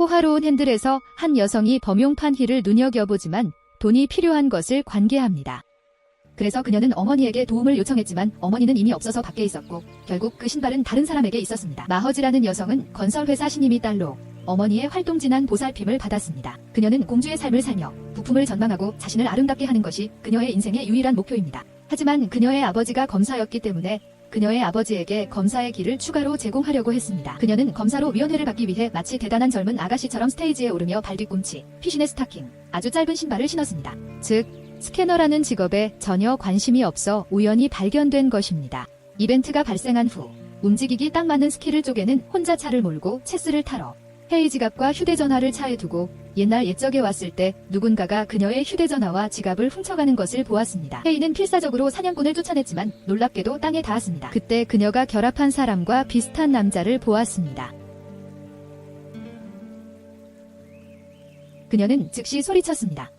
호화로운 핸들에서 한 여성이 범용판 힐을 눈여겨보지만 돈이 필요한 것을 관계합니다. 그래서 그녀는 어머니에게 도움을 요청했지만 어머니는 이미 없어서 밖에 있었고 결국 그 신발은 다른 사람에게 있었습니다. 마허지라는 여성은 건설회사 신임이 딸로 어머니의 활동진한 보살핌을 받았습니다. 그녀는 공주의 삶을 살며 부품을 전망하고 자신을 아름답게 하는 것이 그녀의 인생의 유일한 목표입니다. 하지만 그녀의 아버지가 검사였기 때문에 그녀의 아버지에게 검사의 길을 추가로 제공하려고 했습니다. 그녀는 검사로 위원회를 받기 위해 마치 대단한 젊은 아가씨처럼 스테이지에 오르며 발뒤꿈치, 피신의 스타킹, 아주 짧은 신발을 신었습니다. 즉, 스캐너라는 직업에 전혀 관심이 없어 우연히 발견된 것입니다. 이벤트가 발생한 후 움직이기 딱 맞는 스킬을 쪼개는 혼자 차를 몰고 체스를 타러 헤이 지갑과 휴대전화를 차에 두고 옛날 옛적에 왔을 때 누군가가 그녀의 휴대전화와 지갑을 훔쳐가는 것을 보았습니다. 헤이는 필사적으로 사냥꾼을 쫓아냈지만 놀랍게도 땅에 닿았습니다. 그때 그녀가 결합한 사람과 비슷한 남자를 보았습니다. 그녀는 즉시 소리쳤습니다.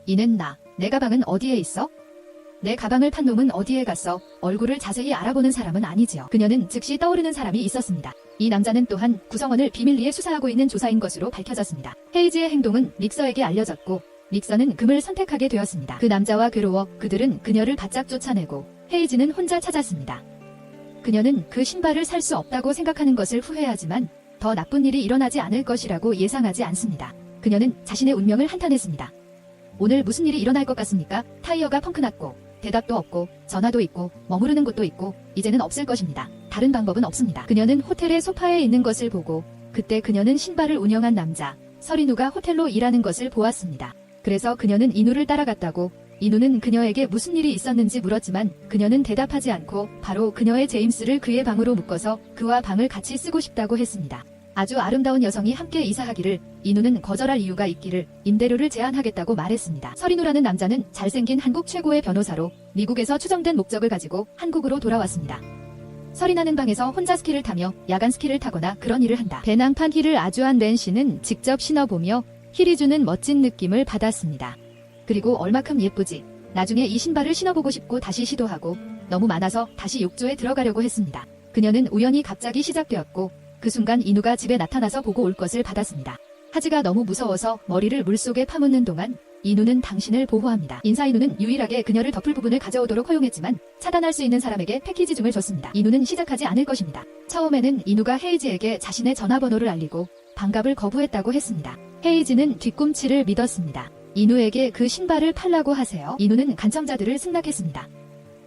이는 나. 내 가방은 어디에 있어? 내 가방을 판 놈은 어디에 갔어? 얼굴을 자세히 알아보는 사람은 아니지요. 그녀는 즉시 떠오르는 사람이 있었습니다. 이 남자는 또한 구성원을 비밀리에 수사하고 있는 조사인 것으로 밝혀졌습니다. 헤이지의 행동은 릭서에게 알려졌고 릭서는 금을 선택하게 되었습니다. 그 남자와 괴로워 그들은 그녀를 바짝 쫓아내고 헤이지는 혼자 찾았습니다. 그녀는 그 신발을 살 수 없다고 생각하는 것을 후회하지만 더 나쁜 일이 일어나지 않을 것이라고 예상하지 않습니다. 그녀는 자신의 운명을 한탄했습니다. 오늘 무슨 일이 일어날 것 같습니까? 타이어가 펑크났고 대답도 없고 전화도 있고 머무르는 곳도 있고 이제는 없을 것입니다. 다른 방법은 없습니다. 그녀는 호텔의 소파에 있는 것을 보고 그때 그녀는 신발을 운영한 남자 서리누가 호텔로 일하는 것을 보았습니다. 그래서 그녀는 이누를 따라갔다고 이누는 그녀에게 무슨 일이 있었는지 물었지만 그녀는 대답하지 않고 바로 그녀의 제임스를 그의 방으로 묶어서 그와 방을 같이 쓰고 싶다고 했습니다. 아주 아름다운 여성이 함께 이사하기를 이누는 거절할 이유가 있기를 임대료를 제한하겠다고 말했습니다. 서리누라는 남자는 잘생긴 한국 최고의 변호사로 미국에서 추정된 목적을 가지고 한국으로 돌아왔습니다. 서리나는 방에서 혼자 스키를 타며 야간 스키를 타거나 그런 일을 한다. 배낭판 힐을 아주한 렌씨는 직접 신어보며 힐이 주는 멋진 느낌을 받았습니다. 그리고 얼마큼 예쁘지. 나중에 이 신발을 신어보고 싶고 다시 시도하고 너무 많아서 다시 욕조에 들어가려고 했습니다. 그녀는 우연히 갑자기 시작되었고 그 순간 이누가 집에 나타나서 보고 올 것을 받았습니다. 하지가 너무 무서워서 머리를 물속에 파묻는 동안 이누는 당신을 보호합니다. 인사 이누는 유일하게 그녀를 덮을 부분을 가져오도록 허용했지만 차단할 수 있는 사람에게 패키지 줌을 줬습니다. 이누는 시작하지 않을 것입니다. 처음에는 이누가 헤이지에게 자신의 전화번호를 알리고 반갑을 거부했다고 했습니다. 헤이지는 뒤꿈치를 믿었습니다. 이누에게 그 신발을 팔라고 하세요. 이누는 간청자들을 승낙했습니다.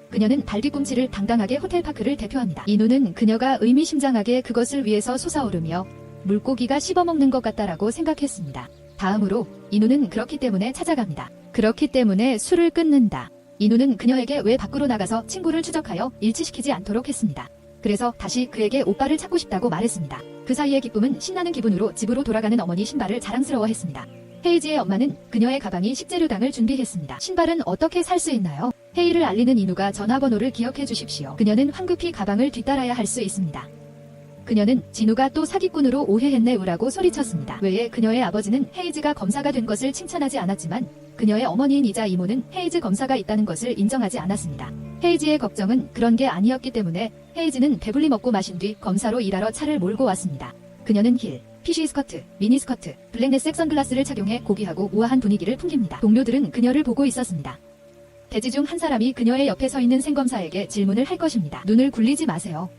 그녀는 발뒤꿈치를 당당하게 호텔파크를 대표합니다. 이누는 그녀가 의미심장하게 그것을 위해서 솟아오르며 물고기가 씹어먹는 것 같다라고 생각했습니다. 다음으로 이누는 그렇기 때문에 찾아갑니다. 그렇기 때문에 술을 끊는다. 이누는 그녀에게 왜 밖으로 나가서 친구를 추적하여 일치시키지 않도록 했습니다. 그래서 다시 그에게 오빠를 찾고 싶다고 말했습니다. 그 사이의 기쁨은 신나는 기분으로 집으로 돌아가는 어머니 신발을 자랑스러워했습니다. 헤이지의 엄마는 그녀의 가방이 식재료당을 준비했습니다. 신발은 어떻게 살 수 있나요? 헤이를 알리는 이누가 전화번호를 기억해 주십시오. 그녀는 황급히 가방을 뒤따라야 할 수 있습니다. 그녀는 진우가 또 사기꾼으로 오해했네 우라고 소리쳤습니다. 외에 그녀의 아버지는 헤이즈가 검사가 된 것을 칭찬하지 않았지만 그녀의 어머니인 이자 이모는 헤이즈 검사가 있다는 것을 인정하지 않았습니다. 헤이즈의 걱정은 그런 게 아니었기 때문에 헤이즈는 배불리 먹고 마신 뒤 검사로 일하러 차를 몰고 왔습니다. 그녀는 힐, 피쉬 스커트, 미니 스커트, 블랙넷색 선글라스를 착용해 고귀하고 우아한 분위기를 풍깁니다. 동료들은 그녀를 보고 있었습니다. 대지 중 한 사람이 그녀의 옆에 서 있는 생검사에게 질문을 할 것입니다. 눈을 굴리지 마세요.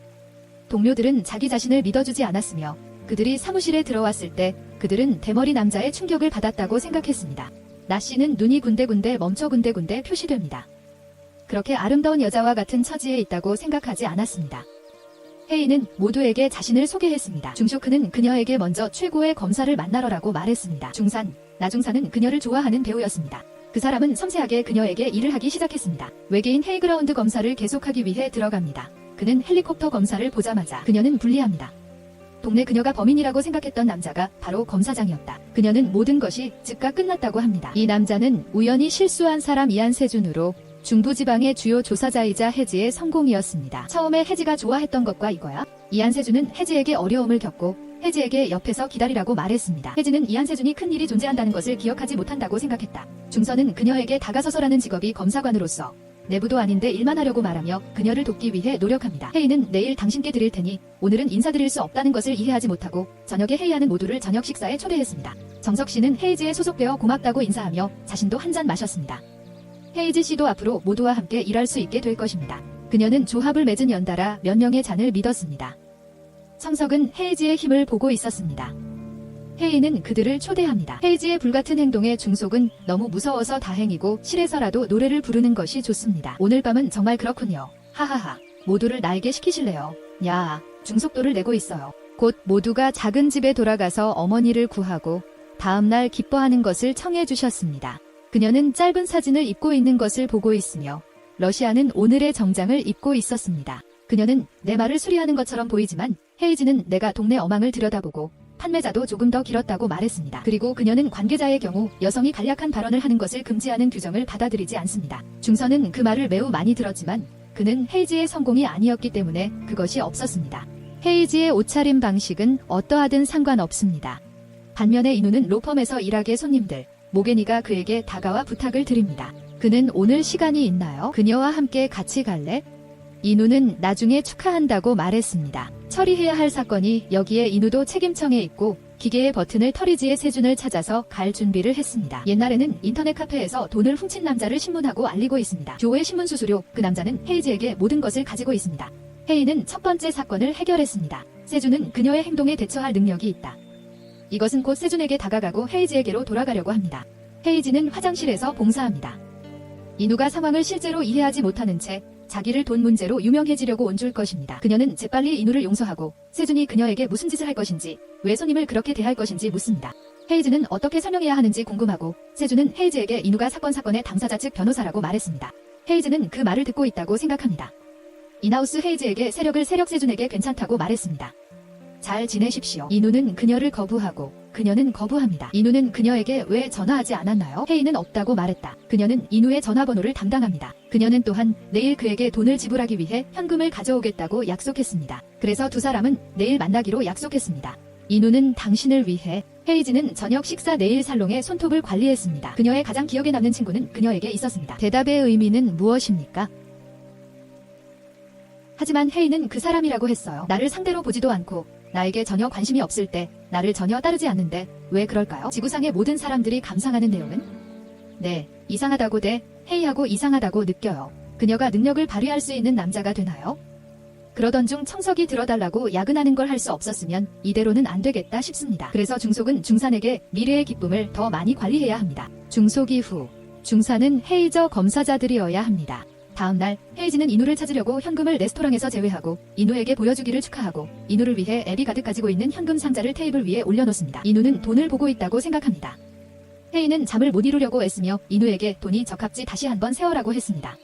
동료들은 자기 자신을 믿어주지 않았으며 그들이 사무실에 들어왔을 때 그들은 대머리 남자의 충격을 받았다고 생각했습니다. 나 씨는 눈이 군데군데 멈춰 군데군데 표시됩니다. 그렇게 아름다운 여자와 같은 처지에 있다고 생각하지 않았습니다. 헤이는 모두에게 자신을 소개했습니다. 중쇼크는 그녀에게 먼저 최고의 검사를 만나러라고 말했습니다. 중산, 나중산은 그녀를 좋아하는 배우였습니다. 그 사람은 섬세하게 그녀에게 일을 하기 시작했습니다. 외계인 헤이그라운드 검사를 계속하기 위해 들어갑니다. 그는 헬리콥터 검사를 보자마자 그녀는 불리합니다. 동네 그녀가 범인이라고 생각했던 남자가 바로 검사장이었다. 그녀는 모든 것이 즉각 끝났다고 합니다. 이 남자는 우연히 실수한 사람 이안세준으로 중부지방의 주요 조사자이자 해지의 성공이었습니다. 처음에 해지가 좋아했던 것과 이거야? 이안세준은 해지에게 어려움을 겪고 해지에게 옆에서 기다리라고 말했습니다. 해지는 이안세준이 큰 일이 존재한다는 것을 기억하지 못한다고 생각했다. 중선은 그녀에게 다가서서라는 직업이 검사관으로서 내부도 아닌데 일만 하려고 말하며 그녀를 돕기 위해 노력합니다. 헤이는 내일 당신께 드릴 테니 오늘은 인사드릴 수 없다는 것을 이해하지 못하고 저녁에 회의하는 모두를 저녁 식사에 초대했습니다. 정석 씨는 헤이즈에 소속되어 고맙다고 인사하며 자신도 한 잔 마셨습니다. 헤이즈 씨도 앞으로 모두와 함께 일할 수 있게 될 것입니다. 그녀는 조합을 맺은 연달아 몇 명의 잔을 믿었습니다. 청석은 헤이즈의 힘을 보고 있었습니다. 헤이는 그들을 초대합니다. 헤이즈의 불같은 행동에 중속은 너무 무서워서 다행이고 실에서라도 노래를 부르는 것이 좋습니다. 오늘 밤은 정말 그렇군요. 하하하. 모두를 나에게 시키실래요? 야, 중속도를 내고 있어요. 곧 모두가 작은 집에 돌아가서 어머니를 구하고 다음날 기뻐하는 것을 청해 주셨습니다. 그녀는 짧은 사진을 입고 있는 것을 보고 있으며 러시아는 오늘의 정장을 입고 있었습니다. 그녀는 내 말을 수리하는 것처럼 보이지만 헤이즈는 내가 동네 어망을 들여다보고 판매자도 조금 더 길었다고 말했습니다. 그리고 그녀는 관계자의 경우 여성이 간략한 발언을 하는 것을 금지하는 규정을 받아들이지 않습니다. 중선은 그 말을 매우 많이 들었지만 그는 헤이즈의 성공이 아니었기 때문에 그것이 없었습니다. 헤이즈의 옷차림 방식은 어떠하든 상관없습니다. 반면에 이누는 로펌에서 일하게 손님들, 모게니가 그에게 다가와 부탁을 드립니다. 그는 오늘 시간이 있나요? 그녀와 함께 같이 갈래? 이누는 나중에 축하한다고 말했습니다. 처리해야 할 사건이 여기에 이누도 책임청에 있고 기계의 버튼을 터리지의 세준을 찾아서 갈 준비를 했습니다. 옛날에는 인터넷 카페에서 돈을 훔친 남자를 신문하고 알리고 있습니다. 조의 신문 수수료, 그 남자는 헤이즈에게 모든 것을 가지고 있습니다. 헤이는 첫 번째 사건을 해결했습니다. 세준은 그녀의 행동에 대처할 능력이 있다. 이것은 곧 세준에게 다가가고 헤이즈에게로 돌아가려고 합니다. 헤이즈는 화장실에서 봉사합니다. 이누가 상황을 실제로 이해하지 못하는 채 자기를 돈 문제로 유명해지려고 온 줄 것입니다. 그녀는 재빨리 이누를 용서하고 세준이 그녀에게 무슨 짓을 할 것인지, 왜 손님을 그렇게 대할 것인지 묻습니다. 헤이즈는 어떻게 설명해야 하는지 궁금하고 세준은 헤이즈에게 이누가 사건의 당사자 측 변호사라고 말했습니다. 헤이즈는 그 말을 듣고 있다고 생각합니다. 인하우스 헤이즈에게 세력 세준에게 괜찮다고 말했습니다. 잘 지내십시오. 이누는 그녀를 거부하고 그녀는 거부합니다. 이누는 그녀에게 왜 전화하지 않았나요? 헤이는 없다고 말했다. 그녀는 이누의 전화번호를 담당합니다. 그녀는 또한 내일 그에게 돈을 지불하기 위해 현금을 가져오겠다고 약속했습니다. 그래서 두 사람은 내일 만나기로 약속했습니다. 이누는 당신을 위해. 헤이즈는 저녁 식사 네일 살롱의 손톱을 관리했습니다. 그녀의 가장 기억에 남는 친구는 그녀에게 있었습니다. 대답의 의미는 무엇입니까? 하지만 헤이는 그 사람이라고 했어요. 나를 상대로 보지도 않고 나에게 전혀 관심이 없을 때 나를 전혀 따르지 않는데 왜 그럴까요? 지구상의 모든 사람들이 감상하는 내용은? 네, 이상하다고 헤이하고 이상하다고 느껴요. 그녀가 능력을 발휘할 수 있는 남자가 되나요? 그러던 중 청석이 들어달라고 야근하는 걸 할 수 없었으면 이대로는 안 되겠다 싶습니다. 그래서 중속은 중산에게 미래의 기쁨을 더 많이 관리해야 합니다. 중속 이후 중산은 헤이저 검사자들이어야 합니다. 다음날 헤이즈는 이누를 찾으려고 현금을 레스토랑에서 제외하고 이누에게 보여주기를 축하하고 이누를 위해 앱이 가득 가지고 있는 현금 상자를 테이블 위에 올려놓습니다. 이누는 돈을 보고 있다고 생각합니다. 헤이는 잠을 못 이루려고 애쓰며 이누에게 돈이 적합지 다시 한번 세어라고 했습니다.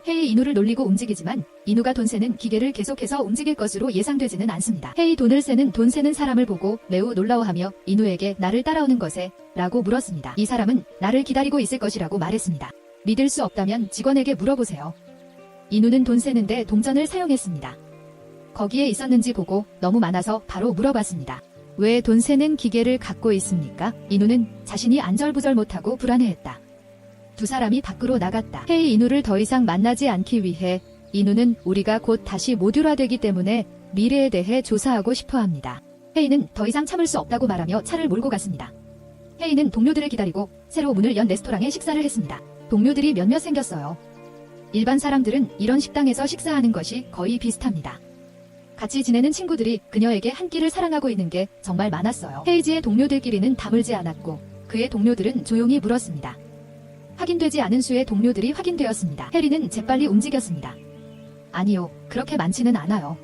헤이 이누를 놀리고 움직이지만 이누가 돈 세는 기계를 계속해서 움직일 것으로 예상되지는 않습니다. 헤이 돈을 세는 돈 세는 사람을 보고 매우 놀라워하며 이누에게 나를 따라오는 것에? 라고 물었습니다. 이 사람은 나를 기다리고 있을 것이라고 말했습니다. 믿을 수 없다면 직원에게 물어보세요. 이누는 돈 세는데 동전을 사용했습니다. 거기에 있었는지 보고 너무 많아서 바로 물어봤습니다. 왜 돈 세는 기계를 갖고 있습니까? 이누는 자신이 안절부절 못하고 불안해했다. 두 사람이 밖으로 나갔다. 헤이 이누를 더 이상 만나지 않기 위해 이누는 우리가 곧 다시 모듈화되기 때문에 미래에 대해 조사하고 싶어 합니다. 헤이는 더 이상 참을 수 없다고 말하며 차를 몰고 갔습니다. 헤이는 동료들을 기다리고 새로 문을 연 레스토랑에 식사를 했습니다. 동료들이 몇몇 생겼어요. 일반 사람들은 이런 식당에서 식사하는 것이 거의 비슷합니다. 같이 지내는 친구들이 그녀에게 한 끼를 사랑하고 있는 게 정말 많았어요. 헤이즈의 동료들끼리는 다물지 않았고 그의 동료들은 조용히 물었습니다. 확인되지 않은 수의 동료들이 확인되었습니다. 해리는 재빨리 움직였습니다. 아니요, 그렇게 많지는 않아요.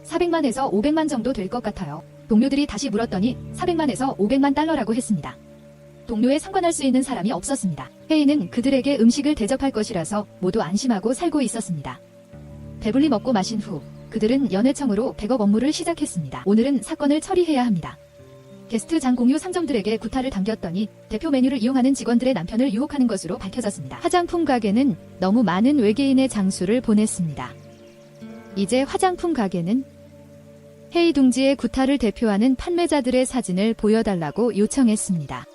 400만에서 500만 정도 될 것 같아요. 동료들이 다시 물었더니 400만에서 500만 달러라고 했습니다. 동료에 상관할 수 있는 사람이 없었습니다. 헤이는 그들에게 음식을 대접할 것이라서 모두 안심하고 살고 있었습니다. 배불리 먹고 마신 후 그들은 연회청으로 백업 업무를 시작했습니다. 오늘은 사건을 처리해야 합니다. 게스트장 공유 상점들에게 구타를 당겼더니 대표 메뉴를 이용하는 직원들의 남편을 유혹하는 것으로 밝혀졌습니다. 화장품 가게는 너무 많은 외계인의 장수를 보냈습니다. 이제 화장품 가게는 헤이 둥지의 구타를 대표하는 판매자들의 사진을 보여달라고 요청했습니다.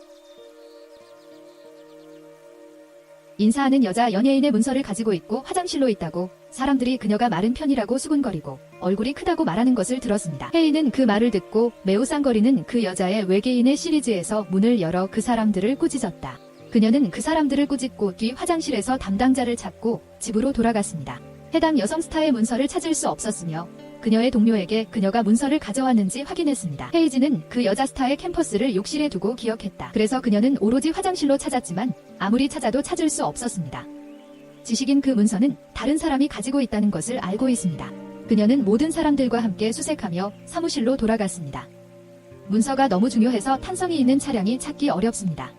인사하는 여자 연예인의 문서를 가지고 있고 화장실로 있다고 사람들이 그녀가 마른 편이라고 수군거리고 얼굴이 크다고 말하는 것을 들었습니다. 혜인은 그 말을 듣고 매우 쌍거리는 그 여자의 외계인의 시리즈에서 문을 열어 그 사람들을 꾸짖었다. 그녀는 그 사람들을 꾸짖고 뒤 화장실에서 담당자를 찾고 집으로 돌아갔습니다. 해당 여성 스타의 문서를 찾을 수 없었으며 그녀의 동료에게 그녀가 문서를 가져왔는지 확인했습니다. 헤이즈는 그 여자 스타의 캠퍼스를 욕실에 두고 기억했다. 그래서 그녀는 오로지 화장실로 찾았지만 아무리 찾아도 찾을 수 없었습니다. 지식인 그 문서는 다른 사람이 가지고 있다는 것을 알고 있습니다. 그녀는 모든 사람들과 함께 수색하며 사무실로 돌아갔습니다. 문서가 너무 중요해서 탄성이 있는 차량이 찾기 어렵습니다.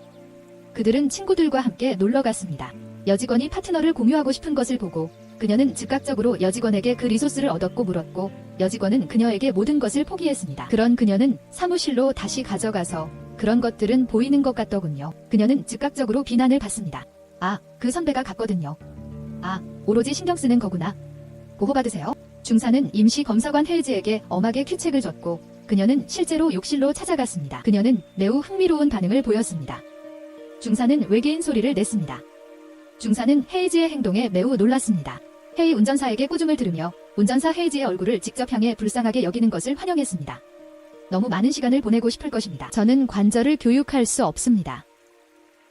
그들은 친구들과 함께 놀러 갔습니다. 여직원이 파트너를 공유하고 싶은 것을 보고 그녀는 즉각적으로 여직원에게 그 리소스를 얻었고 물었고 여직원은 그녀에게 모든 것을 포기했습니다. 그런 그녀는 사무실로 다시 가져가서 그런 것들은 보이는 것 같더군요. 그녀는 즉각적으로 비난을 받습니다. 아, 그 선배가 갔거든요. 아, 오로지 신경 쓰는 거구나. 보호받으세요. 중사는 임시 검사관 헤이즈에게 엄하게 큐책을 줬고 그녀는 실제로 욕실로 찾아갔습니다. 그녀는 매우 흥미로운 반응을 보였습니다. 중사는 외계인 소리를 냈습니다. 중사는 헤이즈의 행동에 매우 놀랐습니다. 헤이 운전사에게 꾸중을 들으며 운전사 헤이즈의 얼굴을 직접 향해 불쌍하게 여기는 것을 환영했습니다. 너무 많은 시간을 보내고 싶을 것입니다. 저는 관절을 교육할 수 없습니다.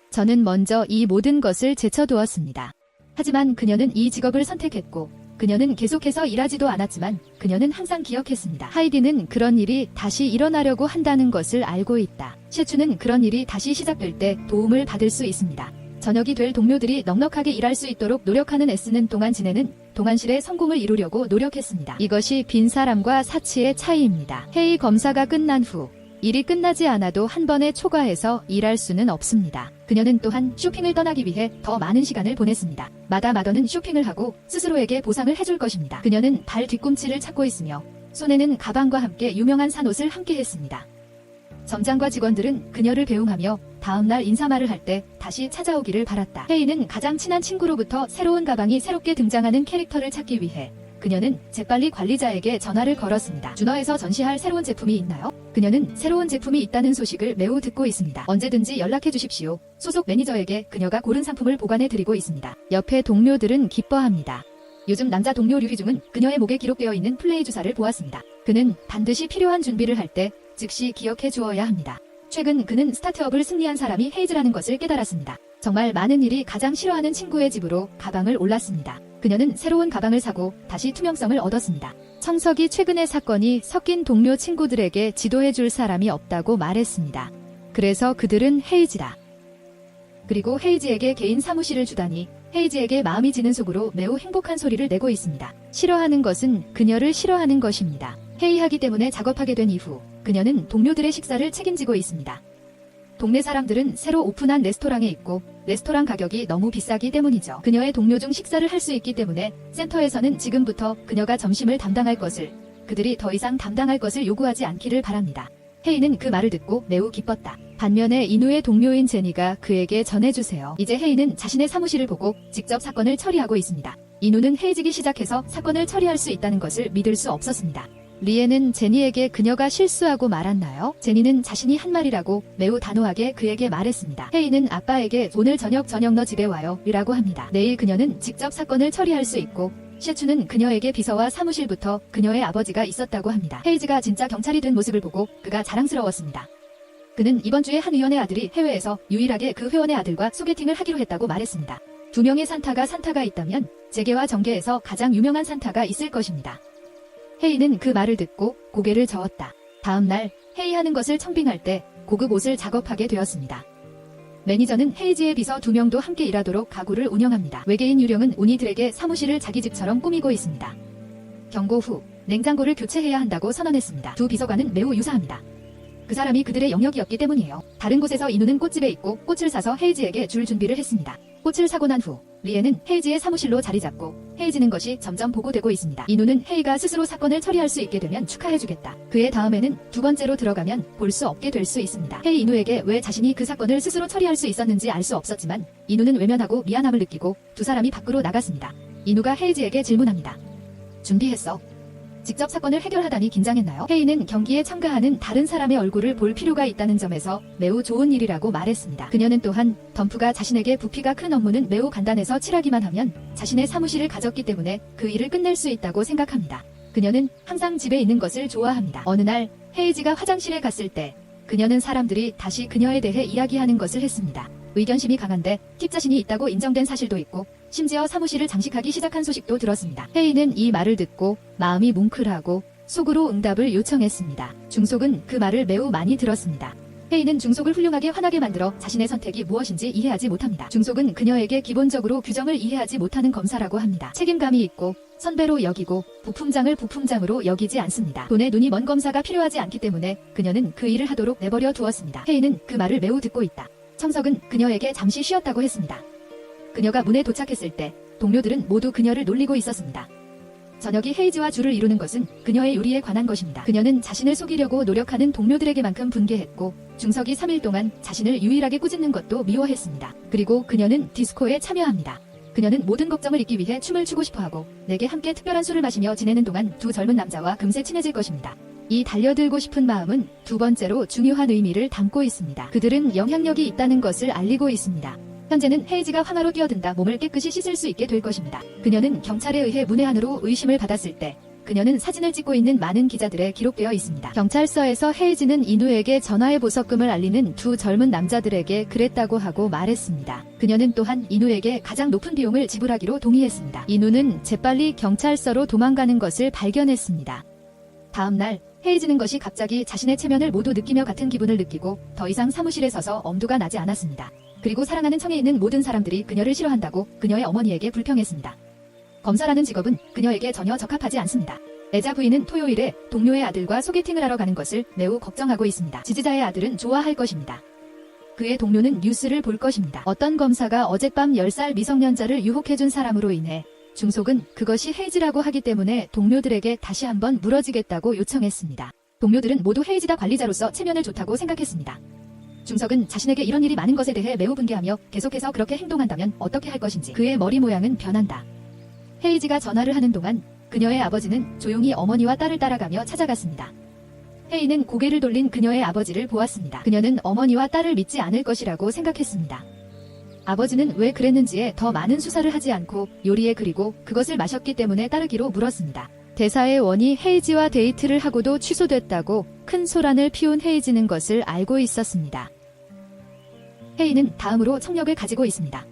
저는 먼저 이 모든 것을 제쳐두었습니다. 하지만 그녀는 이 직업을 선택했고 그녀는 계속해서 일하지도 않았지만 그녀는 항상 기억했습니다. 하이디는 그런 일이 다시 일어나려고 한다는 것을 알고 있다. 셰추는 그런 일이 다시 시작될 때 도움을 받을 수 있습니다. 저녁이 될 동료들이 넉넉하게 일할 수 있도록 노력하는 애쓰는 동안 지내는 동안실의 성공을 이루려고 노력했습니다. 이것이 빈 사람과 사치의 차이입니다. 회의 검사가 끝난 후 일이 끝나지 않아도 한 번에 초과해서 일할 수는 없습니다. 그녀는 또한 쇼핑을 떠나기 위해 더 많은 시간을 보냈습니다. 마더는 쇼핑을 하고 스스로에게 보상을 해줄 것입니다. 그녀는 발 뒤꿈치를 찾고 있으며 손에는 가방과 함께 유명한 산옷을 함께 했습니다. 점장과 직원들은 그녀를 배웅하며 다음날 인사말을 할 때 다시 찾아오기를 바랐다. 헤이는 가장 친한 친구로부터 새로운 가방이 새롭게 등장하는 캐릭터를 찾기 위해 그녀는 재빨리 관리자에게 전화를 걸었습니다. 준어에서 전시할 새로운 제품이 있나요? 그녀는 새로운 제품이 있다는 소식을 매우 듣고 있습니다. 언제든지 연락해 주십시오. 소속 매니저에게 그녀가 고른 상품을 보관해 드리고 있습니다. 옆에 동료들은 기뻐합니다. 요즘 남자 동료 류희중은 그녀의 목에 기록되어 있는 플레이 주사를 보았습니다. 그는 반드시 필요한 준비를 할 때 즉시 기억해 주어야 합니다. 최근 그는 스타트업을 승리한 사람이 헤이즈라는 것을 깨달았습니다. 정말 많은 일이 가장 싫어하는 친구의 집으로 가방을 올랐습니다. 그녀는 새로운 가방을 사고 다시 투명성을 얻었습니다. 청석이 최근의 사건이 섞인 동료 친구들에게 지도해 줄 사람이 없다고 말했습니다. 그래서 그들은 헤이즈다. 그리고 헤이즈에게 개인 사무실을 주다니 헤이즈에게 마음이 지는 속으로 매우 행복한 소리를 내고 있습니다. 싫어하는 것은 그녀를 싫어하는 것입니다. 회의하기 때문에 작업하게 된 이후 그녀는 동료들의 식사를 책임지고 있습니다. 동네 사람들은 새로 오픈한 레스토랑에 있고 레스토랑 가격이 너무 비싸기 때문이죠. 그녀의 동료 중 식사를 할 수 있기 때문에 센터에서는 지금부터 그녀가 점심을 담당할 것을 그들이 더 이상 담당할 것을 요구하지 않기를 바랍니다. 헤이는 그 말을 듣고 매우 기뻤다. 반면에 인우의 동료인 제니가 그에게 전해주세요. 이제 헤이는 자신의 사무실을 보고 직접 사건을 처리하고 있습니다. 인우는 헤이지기 시작해서 사건을 처리할 수 있다는 것을 믿을 수 없었습니다. 리에는 제니에게 그녀가 실수하고 말았나요? 제니는 자신이 한 말이라고 매우 단호하게 그에게 말했습니다. 헤이는 아빠에게 오늘 저녁 너 집에 와요 라고 합니다. 내일 그녀는 직접 사건을 처리할 수 있고 셰추는 그녀에게 비서와 사무실부터 그녀의 아버지가 있었다고 합니다. 헤이즈가 진짜 경찰이 된 모습을 보고 그가 자랑스러웠습니다. 그는 이번 주에 한 의원의 아들이 해외에서 유일하게 그 회원의 아들과 소개팅을 하기로 했다고 말했습니다. 두 명의 산타가 있다면 재계와 정계에서 가장 유명한 산타가 있을 것입니다. 헤이는 그 말을 듣고 고개를 저었다. 다음 날 회의하는 것을 청빙할 때 고급 옷을 작업하게 되었습니다. 매니저는 헤이지의 비서 2명도 함께 일하도록 가구를 운영합니다. 외계인 유령은 우니들에게 사무실을 자기 집처럼 꾸미고 있습니다. 경고 후 냉장고를 교체해야 한다고 선언했습니다. 두 비서관은 매우 유사합니다. 그 사람이 그들의 영역이었기 때문이에요. 다른 곳에서 인우는 꽃집에 있고 꽃을 사서 헤이지에게 줄 준비를 했습니다. 꽃을 사고 난 후 리에는 헤이지의 사무실로 자리 잡고 헤이지는 것이 점점 보고되고 있습니다. 인우는 헤이가 스스로 사건을 처리할 수 있게 되면 축하해주겠다. 그의 다음에는 두 번째로 들어가면 볼 수 없게 될 수 있습니다. 헤이 인우에게 왜 자신이 그 사건을 스스로 처리할 수 있었는지 알 수 없었지만 인우는 외면하고 미안함을 느끼고 두 사람이 밖으로 나갔습니다. 인우가 헤이지에게 질문합니다. 준비했어? 직접 사건을 해결하다니 긴장했나요? 혜인은 경기에 참가하는 다른 사람의 얼굴을 볼 필요가 있다는 점에서 매우 좋은 일이라고 말했습니다. 그녀는 또한 덤프가 자신에게 부피가 큰 업무는 매우 간단해서 칠하기만 하면 자신의 사무실을 가졌기 때문에 그 일을 끝낼 수 있다고 생각합니다. 그녀는 항상 집에 있는 것을 좋아합니다. 어느 날 헤이지가 화장실에 갔을 때 그녀는 사람들이 다시 그녀에 대해 이야기하는 것을 했습니다. 의견심이 강한데 팁 자신이 있다고 인정된 사실도 있고 심지어 사무실을 장식하기 시작한 소식도 들었습니다. 혜인은 이 말을 듣고 마음이 뭉클하고 속으로 응답을 요청했습니다. 중속은 그 말을 매우 많이 들었습니다. 혜인은 중속을 훌륭하게 화나게 만들어 자신의 선택이 무엇인지 이해하지 못합니다. 중속은 그녀에게 기본적으로 규정을 이해하지 못하는 검사라고 합니다. 책임감이 있고 선배로 여기고 부품장을 부품장으로 여기지 않습니다. 돈에 눈이 먼 검사가 필요하지 않기 때문에 그녀는 그 일을 하도록 내버려 두었습니다. 혜인은 그 말을 매우 듣고 있다. 청석은 그녀에게 잠시 쉬었다고 했습니다. 그녀가 문에 도착했을 때 동료들은 모두 그녀를 놀리고 있었습니다. 저녁이 헤이지와 주를 이루는 것은 그녀의 요리에 관한 것입니다. 그녀는 자신을 속이려고 노력하는 동료들에게만큼 분개했고 중석이 3일 동안 자신을 유일하게 꾸짖는 것도 미워했습니다. 그리고 그녀는 디스코에 참여합니다. 그녀는 모든 걱정을 잊기 위해 춤을 추고 싶어하고 내게 함께 특별한 술을 마시며 지내는 동안 두 젊은 남자와 금세 친해질 것입니다. 이 달려들고 싶은 마음은 두 번째로 중요한 의미를 담고 있습니다. 그들은 영향력이 있다는 것을 알리고 있습니다. 현재는 헤이지가 황하로 뛰어든다 몸을 깨끗이 씻을 수 있게 될 것입니다. 그녀는 경찰에 의해 문의 안으로 의심을 받았을 때 그녀는 사진을 찍고 있는 많은 기자들에 기록되어 있습니다. 경찰서에서 헤이지는 인우에게 전화의 보석금을 알리는 두 젊은 남자들에게 그랬다고 하고 말했습니다. 그녀는 또한 인우에게 가장 높은 비용을 지불하기로 동의했습니다. 인우는 재빨리 경찰서로 도망가는 것을 발견했습니다. 다음 날 헤이지는 것이 갑자기 자신의 체면을 모두 느끼며 같은 기분을 느끼고 더 이상 사무실에 서서 엄두가 나지 않았습니다. 그리고 사랑하는 청에 있는 모든 사람들이 그녀를 싫어한다고 그녀의 어머니에게 불평했습니다. 검사라는 직업은 그녀에게 전혀 적합하지 않습니다. 애자 부인은 토요일에 동료의 아들과 소개팅을 하러 가는 것을 매우 걱정하고 있습니다. 지지자의 아들은 좋아할 것입니다. 그의 동료는 뉴스를 볼 것입니다. 어떤 검사가 어젯밤 10살 미성년자를 유혹해준 사람으로 인해 중속은 그것이 헤이지라고 하기 때문에 동료들에게 다시 한번 물어지겠다고 요청했습니다. 동료들은 모두 헤이지다 관리자로서 체면을 좋다고 생각했습니다. 중석은 자신에게 이런 일이 많은 것에 대해 매우 분개하며 계속해서 그렇게 행동한다면 어떻게 할 것인지 그의 머리 모양은 변한다. 헤이지가 전화를 하는 동안 그녀의 아버지는 조용히 어머니와 딸을 따라가며 찾아갔습니다. 헤이는 고개를 돌린 그녀의 아버지를 보았습니다. 그녀는 어머니와 딸을 믿지 않을 것이라고 생각했습니다. 아버지는 왜 그랬는지에 더 많은 수사를 하지 않고 요리에 그리고 그것을 마셨기 때문에 따르기로 물었습니다. 대사의 원이 헤이지와 데이트를 하고도 취소됐다고 큰 소란을 피운 헤이지는 것을 알고 있었습니다. 헤이는 다음으로 청력을 가지고 있습니다.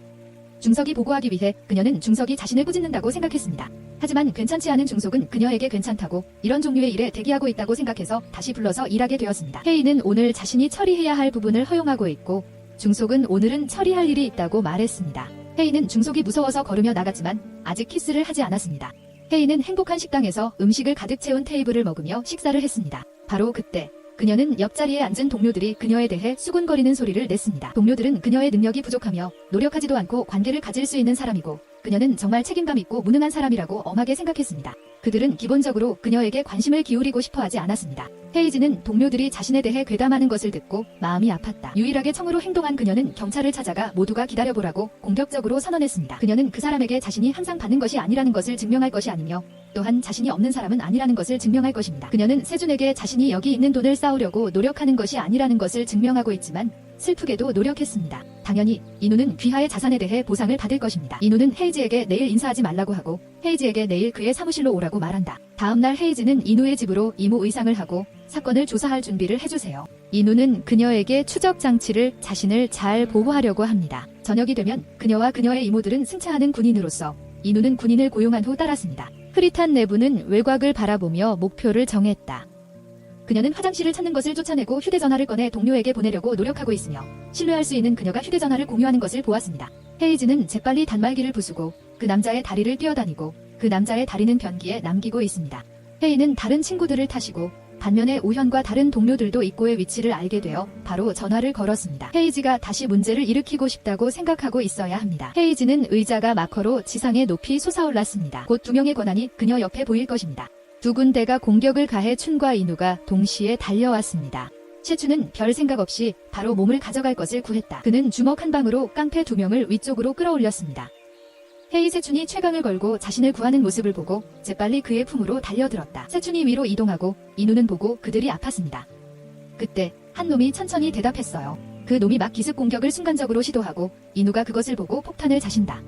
중석이 보고하기 위해 그녀는 중석이 자신을 꾸짖는다고 생각했습니다. 하지만 괜찮지 않은 중속은 그녀에게 괜찮다고 이런 종류의 일에 대기하고 있다고 생각해서 다시 불러서 일하게 되었습니다. 헤이는 오늘 자신이 처리해야 할 부분을 허용하고 있고 중속은 오늘은 처리할 일이 있다고 말했습니다. 헤이는 중속이 무서워서 걸으며 나갔지만 아직 키스를 하지 않았습니다. 헤이는 행복한 식당에서 음식을 가득 채운 테이블을 먹으며 식사를 했습니다. 바로 그때 그녀는 옆자리에 앉은 동료들이 그녀에 대해 수군거리는 소리를 냈습니다. 동료들은 그녀의 능력이 부족하며 노력하지도 않고 관계를 가질 수 있는 사람이고 그녀는 정말 책임감 있고 무능한 사람이라고 엄하게 생각했습니다. 그들은 기본적으로 그녀에게 관심을 기울이고 싶어 하지 않았습니다. 헤이지는 동료들이 자신에 대해 괴담하는 것을 듣고 마음이 아팠다. 유일하게 청으로 행동한 그녀는 경찰을 찾아가 모두가 기다려보라고 공격적으로 선언했습니다. 그녀는 그 사람에게 자신이 항상 받는 것이 아니라는 것을 증명할 것이 아니며 또한 자신이 없는 사람은 아니라는 것을 증명할 것입니다. 그녀는 세준에게 자신이 여기 있는 돈을 쌓으려고 노력하는 것이 아니라는 것을 증명하고 있지만 슬프게도 노력했습니다. 당연히 인우는 귀하의 자산에 대해 보상을 받을 것입니다. 인우는 헤이지에게 내일 인사하지 말라고 하고 헤이지에게 내일 그의 사무실로 오라고 말한다. 다음날 헤이지는 인우의 집으로 이모 의상을 하고 사건을 조사할 준비를 해주세요. 인우는 그녀에게 추적 장치를 자신을 잘 보호하려고 합니다. 저녁이 되면 그녀와 그녀의 이모들은 승차하는 군인으로서 인우는 군인을 고용한 후 따랐습니다. 흐릿한 내부는 외곽을 바라보며 목표를 정했다. 그녀는 화장실을 찾는 것을 쫓아내고 휴대전화를 꺼내 동료에게 보내려고 노력하고 있으며 신뢰할 수 있는 그녀가 휴대전화를 공유하는 것을 보았습니다. 헤이지는 재빨리 단말기를 부수고 그 남자의 다리를 뛰어다니고 그 남자의 다리는 변기에 남기고 있습니다. 헤이는 다른 친구들을 타시고 반면에 우현과 다른 동료들도 입구의 위치를 알게 되어 바로 전화를 걸었습니다. 헤이지가 다시 문제를 일으키고 싶다고 생각하고 있어야 합니다. 헤이지는 의자가 마커로 지상에 높이 솟아올랐습니다. 곧 두 명의 권한이 그녀 옆에 보일 것입니다. 두 군데가 공격을 가해 춘과 인우가 동시에 달려왔습니다. 최춘은 별 생각 없이 바로 몸을 가져갈 것을 구했다. 그는 주먹 한 방으로 깡패 두 명을 위쪽으로 끌어올렸습니다. 헤이 세춘이 최강을 걸고 자신을 구하는 모습을 보고 재빨리 그의 품으로 달려들었다. 세춘이 위로 이동하고 인우는 보고 그들이 아팠습니다. 그때 한 놈이 천천히 대답했어요. 그 놈이 막 기습 공격을 순간적으로 시도하고 인우가 그것을 보고 폭탄을 자신다.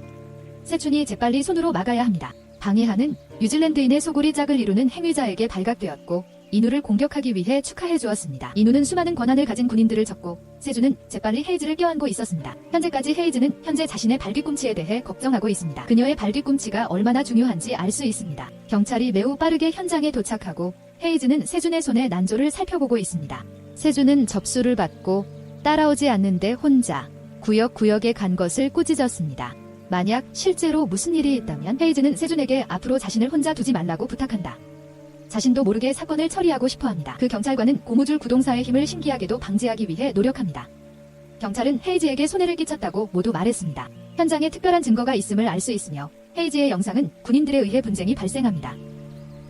세춘이 재빨리 손으로 막아야 합니다. 방해하는 뉴질랜드인의 소굴이 짝을 이루는 행위자에게 발각되었고 인우를 공격하기 위해 축하해 주었습니다. 인우는 수많은 권한을 가진 군인들을 쳤고 세준은 재빨리 헤이즈를 껴안고 있었습니다. 현재까지 헤이즈는 현재 자신의 발뒤꿈치에 대해 걱정하고 있습니다. 그녀의 발뒤꿈치가 얼마나 중요한지 알 수 있습니다. 경찰이 매우 빠르게 현장에 도착하고 헤이즈는 세준의 손에 난조를 살펴보고 있습니다. 세준은 접수를 받고 따라오지 않는데 혼자 구역구역에 간 것을 꾸짖었습니다. 만약 실제로 무슨 일이 있다면 헤이즈는 세준에게 앞으로 자신을 혼자 두지 말라고 부탁한다. 자신도 모르게 사건을 처리하고 싶어합니다. 그 경찰관은 고무줄 구동사의 힘을 신기하게도 방지하기 위해 노력합니다. 경찰은 헤이즈에게 손해를 끼쳤다고 모두 말했습니다. 현장에 특별한 증거가 있음을 알 수 있으며 헤이즈의 영상은 군인들에 의해 분쟁이 발생합니다.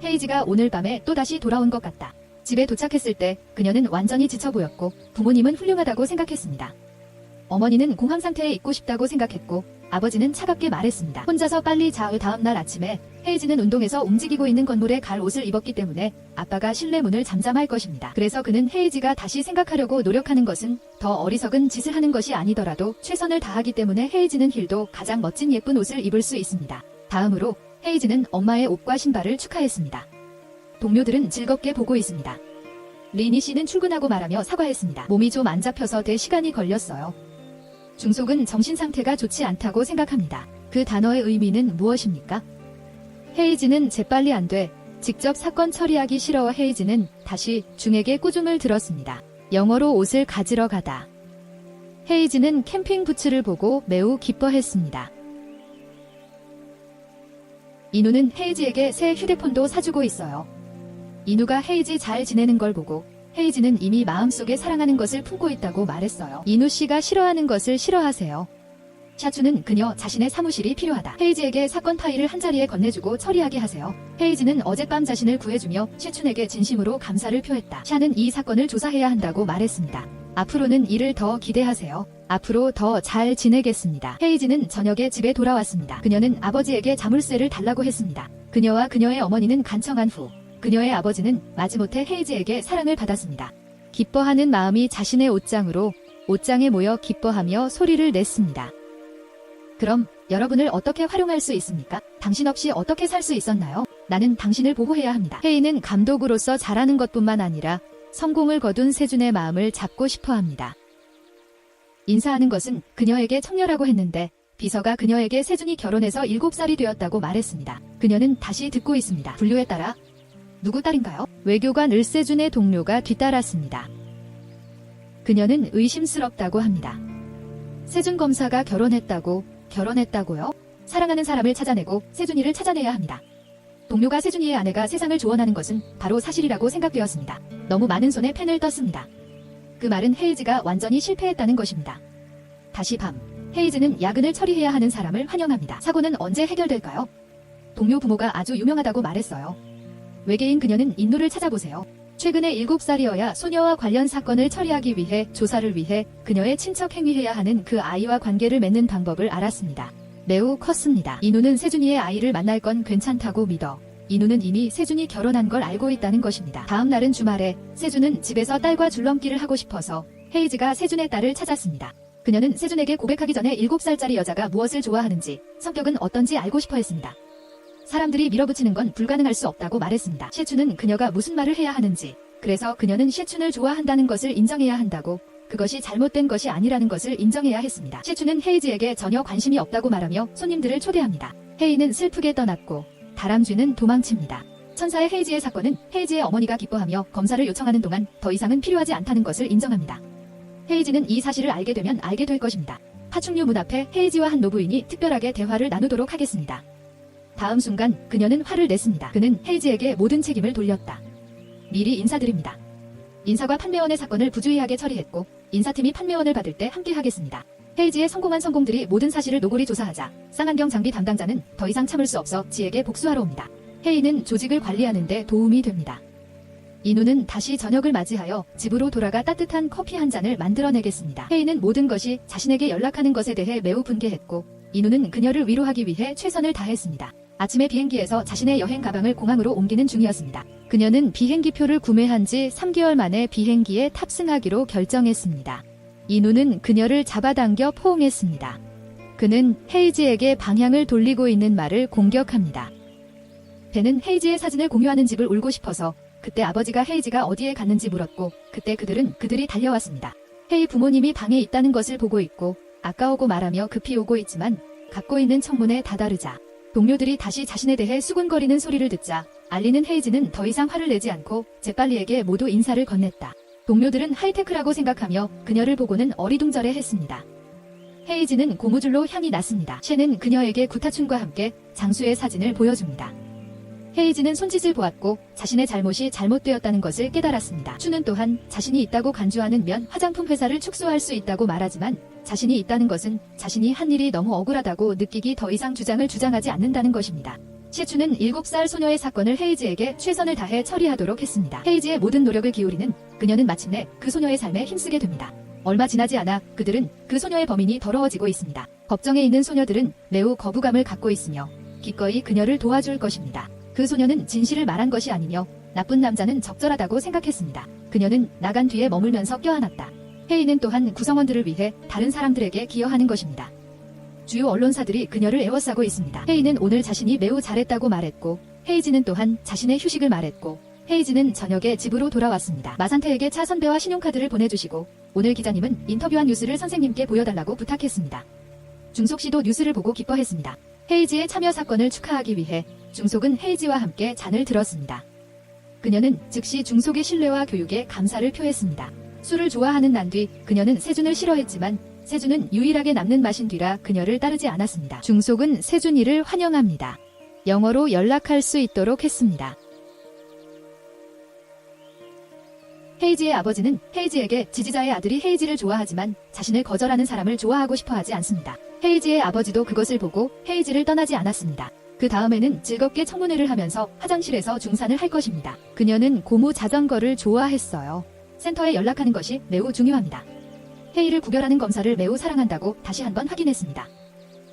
헤이즈가 오늘 밤에 또다시 돌아온 것 같다. 집에 도착했을 때 그녀는 완전히 지쳐 보였고 부모님은 훌륭하다고 생각했습니다. 어머니는 공황 상태에 있고 싶다고 생각했고 아버지는 차갑게 말했습니다. 혼자서 빨리 자의 다음 날 아침에 헤이즈는 운동에서 움직이고 있는 건물에 갈 옷을 입었기 때문에 아빠가 실내 문을 잠잠할 것입니다. 그래서 그는 헤이즈가 다시 생각하려고 노력하는 것은 더 어리석은 짓을 하는 것이 아니더라도 최선을 다하기 때문에 헤이즈는 힐도 가장 멋진 예쁜 옷을 입을 수 있습니다. 다음으로 헤이즈는 엄마의 옷과 신발을 축하했습니다. 동료들은 즐겁게 보고 있습니다. 리니 씨는 출근하고 말하며 사과했습니다. 몸이 좀 안 잡혀서 대 시간이 걸렸어요. 중속은 정신 상태가 좋지 않다고 생각합니다. 그 단어의 의미는 무엇입니까? 헤이즈는 재빨리 안 돼. 직접 사건 처리하기 싫어. 헤이즈는 다시 중에게 꾸중을 들었습니다. 영어로 옷을 가지러 가다. 헤이즈는 캠핑 부츠를 보고 매우 기뻐했습니다. 인우는 헤이즈에게 새 휴대폰도 사주고 있어요. 인우가 헤이즈 잘 지내는 걸 보고 헤이즈는 이미 마음속에 사랑하는 것을 품고 있다고 말했어요. 인우 씨가 싫어하는 것을 싫어하세요. 샤추는 그녀 자신의 사무실이 필요하다. 헤이즈에게 사건 파일을 한자리에 건네주고 처리하게 하세요. 헤이즈는 어젯밤 자신을 구해주며 셰춘에게 진심으로 감사를 표했다. 샤는 이 사건을 조사해야 한다고 말했습니다. 앞으로는 이를 더 기대하세요. 앞으로 더 잘 지내겠습니다. 헤이즈는 저녁에 집에 돌아왔습니다. 그녀는 아버지에게 자물쇠를 달라고 했습니다. 그녀와 그녀의 어머니는 간청한 후 그녀의 아버지는 마지못해 헤이즈에게 사랑을 받았습니다. 기뻐하는 마음이 자신의 옷장에 모여 기뻐하며 소리를 냈습니다. 그럼 여러분을 어떻게 활용할 수 있습니까? 당신 없이 어떻게 살 수 있었나요? 나는 당신을 보호해야 합니다. 헤이는 감독으로서 잘하는 것뿐만 아니라 성공을 거둔 세준의 마음을 잡고 싶어 합니다. 인사하는 것은 그녀에게 청녀라고 했는데 비서가 그녀에게 세준이 결혼해서 7살이 되었다고 말했습니다. 그녀는 다시 듣고 있습니다. 분류에 따라 누구 딸인가요? 외교관 을세준의 동료가 뒤따랐습니다. 그녀는 의심스럽다고 합니다. 세준 검사가 결혼했다고요? 사랑하는 사람을 찾아내고 세준이를 찾아내야 합니다. 동료가 세준이의 아내가 세상을 조언하는 것은 바로 사실이라고 생각되었습니다. 너무 많은 손에 펜을 떴습니다. 그 말은 헤이즈가 완전히 실패했다는 것입니다. 다시 밤, 헤이즈는 야근을 처리해야 하는 사람을 환영합니다. 사고는 언제 해결될까요? 동료 부모가 아주 유명하다고 말했어요. 외계인 그녀는 인누를 찾아보세요. 최근에 7살이어야 소녀와 관련 사건을 처리하기 위해 조사를 위해 그녀의 친척 행위해야 하는 그 아이와 관계를 맺는 방법을 알았습니다. 매우 컸습니다. 인우는 세준이의 아이를 만날 건 괜찮다고 믿어. 인우는 이미 세준이 결혼한 걸 알고 있다는 것입니다. 다음 날은 주말에 세준은 집에서 딸과 줄넘기를 하고 싶어서 헤이즈가 세준의 딸을 찾았습니다. 그녀는 세준에게 고백하기 전에 7살짜리 여자가 무엇을 좋아하는지, 성격은 어떤지 알고 싶어 했습니다. 사람들이 밀어붙이는 건 불가능할 수 없다고 말했습니다. 셰춘은 그녀가 무슨 말을 해야 하는지, 그래서 그녀는 셰춘을 좋아한다는 것을 인정해야 한다고, 그것이 잘못된 것이 아니라는 것을 인정해야 했습니다. 셰춘은 헤이즈에게 전혀 관심이 없다고 말하며 손님들을 초대합니다. 헤이는 슬프게 떠났고 다람쥐는 도망칩니다. 천사의 헤이즈의 사건은 헤이즈의 어머니가 기뻐하며 검사를 요청하는 동안 더 이상은 필요하지 않다는 것을 인정합니다. 헤이즈는 이 사실을 알게 되면 알게 될 것입니다. 파충류 문 앞에 헤이즈와 한 노부인이 특별하게 대화를 나누도록 하겠습니다. 다음 순간 그녀는 화를 냈습니다. 그는 헤이즈에게 모든 책임을 돌렸다. 미리 인사드립니다. 인사과 판매원의 사건을 부주의하게 처리했고 인사팀이 판매원을 받을 때 함께 하겠습니다. 헤이즈의 성공한 성공들이 모든 사실을 노골이 조사하자 쌍안경 장비 담당자는 더 이상 참을 수 없어 지에게 복수하러 옵니다. 헤이는 조직을 관리하는 데 도움이 됩니다. 인우는 다시 저녁을 맞이하여 집으로 돌아가 따뜻한 커피 한 잔을 만들어내겠습니다. 헤이는 모든 것이 자신에게 연락하는 것에 대해 매우 분개했고 인우는 그녀를 위로하기 위해 최선을 다했습니다. 아침에 비행기에서 자신의 여행 가방을 공항으로 옮기는 중이었습니다. 그녀는 비행기표를 구매한 지 3개월 만에 비행기에 탑승하기로 결정했습니다. 인우는 그녀를 잡아당겨 포옹했습니다. 그는 헤이지에게 방향을 돌리고 있는 말을 공격합니다. 벤은 헤이지의 사진을 공유하는 집을 울고 싶어서 그때 아버지가 헤이지가 어디에 갔는지 물었고 그때 그들이 달려왔습니다. 헤이 부모님이 방에 있다는 것을 보고 있고 아까우고 말하며 급히 오고 있지만 갖고 있는 창문에 다다르자 동료들이 다시 자신에 대해 수군거리는 소리를 듣자 알리는 헤이지는 더 이상 화를 내지 않고 재빨리에게 모두 인사를 건넸다. 동료들은 하이테크라고 생각하며 그녀를 보고는 어리둥절해 했습니다. 헤이지는 고무줄로 향이 났습니다. 셰는 그녀에게 구타춘과 함께 장수의 사진을 보여줍니다. 헤이지는 손짓을 보았고 자신의 잘못이 잘못되었다는 것을 깨달았습니다. 춘은 또한 자신이 있다고 간주하는 면 화장품 회사를 축소할 수 있다고 말하지만 자신이 있다는 것은 자신이 한 일이 너무 억울하다고 느끼기 더 이상 주장을 주장하지 않는다는 것입니다. 시추는 7살 소녀의 사건을 헤이지에게 최선을 다해 처리하도록 했습니다. 헤이지의 모든 노력을 기울이는 그녀는 마침내 그 소녀의 삶에 힘쓰게 됩니다. 얼마 지나지 않아 그들은 그 소녀의 범인이 더러워지고 있습니다. 법정에 있는 소녀들은 매우 거부감을 갖고 있으며 기꺼이 그녀를 도와줄 것입니다. 그 소녀는 진실을 말한 것이 아니며 나쁜 남자는 적절하다고 생각했습니다. 그녀는 나간 뒤에 머물면서 껴안았다. 헤이는 또한 구성원들을 위해 다른 사람들에게 기여하는 것입니다. 주요 언론사들이 그녀를 에워싸고 있습니다. 헤이는 오늘 자신이 매우 잘했다고 말했고 헤이지는 또한 자신의 휴식을 말했고 헤이지는 저녁에 집으로 돌아왔습니다. 마산테에게 차 선배와 신용카드를 보내주시고 오늘 기자님은 인터뷰한 뉴스를 선생님께 보여달라고 부탁했습니다. 중속 씨도 뉴스를 보고 기뻐했습니다. 헤이지의 참여 사건을 축하하기 위해 중속은 헤이지와 함께 잔을 들었습니다. 그녀는 즉시 중속의 신뢰와 교육에 감사를 표했습니다. 술을 좋아하는 난 뒤 그녀는 세준을 싫어했지만 세준은 유일하게 남는 맛인 뒤라 그녀를 따르지 않았습니다. 중속은 세준이를 환영합니다. 영어로 연락할 수 있도록 했습니다. 헤이지의 아버지는 헤이지에게 지지자의 아들이 헤이지를 좋아하지만 자신을 거절하는 사람을 좋아하고 싶어하지 않습니다. 헤이지의 아버지도 그것을 보고 헤이지를 떠나지 않았습니다. 그 다음에는 즐겁게 청문회를 하면서 화장실에서 중산을 할 것입니다. 그녀는 고무 자전거를 좋아했어요. 센터에 연락하는 것이 매우 중요합니다. 헤이를 구별하는 검사를 매우 사랑한다고 다시 한번 확인했습니다.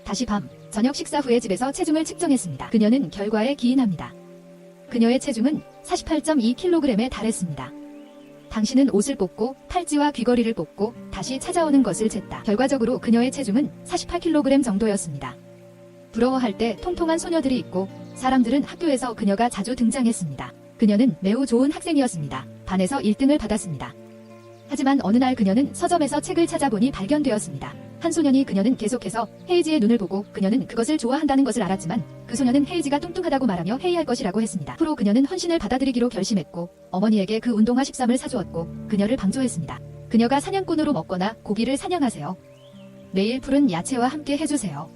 다시 밤, 저녁 식사 후에 집에서 체중을 측정했습니다. 그녀는 결과에 기인합니다. 그녀의 체중은 48.2kg에 달했습니다. 당신은 옷을 뽑고 팔찌와 귀걸이를 뽑고 다시 찾아오는 것을 쟀다. 결과적으로 그녀의 체중은 48kg 정도였습니다. 부러워할 때 통통한 소녀들이 있고 사람들은 학교에서 그녀가 자주 등장했습니다. 그녀는 매우 좋은 학생이었습니다. 반에서 1등을 받았습니다. 하지만 어느 날 그녀는 서점에서 책을 찾아보니 발견되었습니다. 한 소년이 그녀는 계속해서 헤이지의 눈을 보고 그녀는 그것을 좋아한다는 것을 알았지만 그 소년은 헤이지가 뚱뚱하다고 말하며 회의할 것이라고 했습니다. 후로 그녀는 헌신을 받아들이기로 결심했고 어머니에게 그 운동화 13을 사주었고 그녀를 방조했습니다. 그녀가 사냥꾼으로 먹거나 고기를 사냥하세요. 매일 푸른 야채와 함께 해주세요.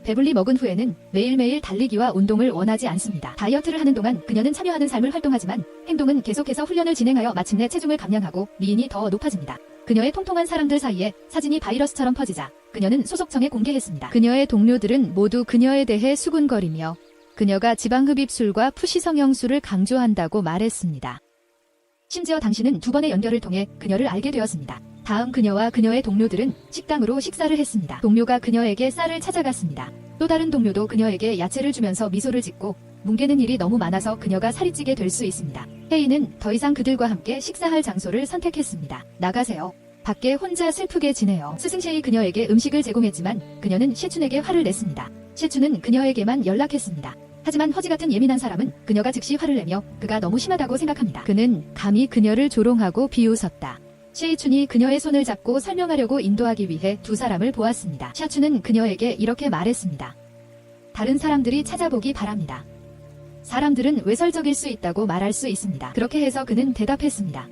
배불리 먹은 후에는 매일매일 달리기와 운동을 원하지 않습니다. 다이어트를 하는 동안 그녀는 참여하는 삶을 활동하지만 행동은 계속해서 훈련을 진행하여 마침내 체중을 감량하고 미인이 더 높아집니다. 그녀의 통통한 사람들 사이에 사진이 바이러스처럼 퍼지자 그녀는 소속청에 공개했습니다. 그녀의 동료들은 모두 그녀에 대해 수군거리며 그녀가 지방흡입술과 푸시성형술을 강조한다고 말했습니다. 심지어 당신은 2번의 연결을 통해 그녀를 알게 되었습니다. 다음 그녀와 그녀의 동료들은 식당으로 식사를 했습니다. 동료가 그녀에게 쌀을 찾아갔습니다. 또 다른 동료도 그녀에게 야채를 주면서 미소를 짓고 뭉개는 일이 너무 많아서 그녀가 살이 찌게 될 수 있습니다. 헤이는 더 이상 그들과 함께 식사할 장소를 선택했습니다. 나가세요. 밖에 혼자 슬프게 지내요. 스승셰이 그녀에게 음식을 제공했지만 그녀는 시춘에게 화를 냈습니다. 시춘은 그녀에게만 연락했습니다. 하지만 허지 같은 예민한 사람은 그녀가 즉시 화를 내며 그가 너무 심하다고 생각합니다. 그는 감히 그녀를 조롱하고 비웃었다. 셰이춘이 그녀의 손을 잡고 설명하려고 인도하기 위해 두 사람을 보았습니다. 샤춘은 그녀에게 이렇게 말했습니다. 다른 사람들이 찾아보기 바랍니다. 사람들은 외설적일 수 있다고 말할 수 있습니다. 그렇게 해서 그는 대답했습니다.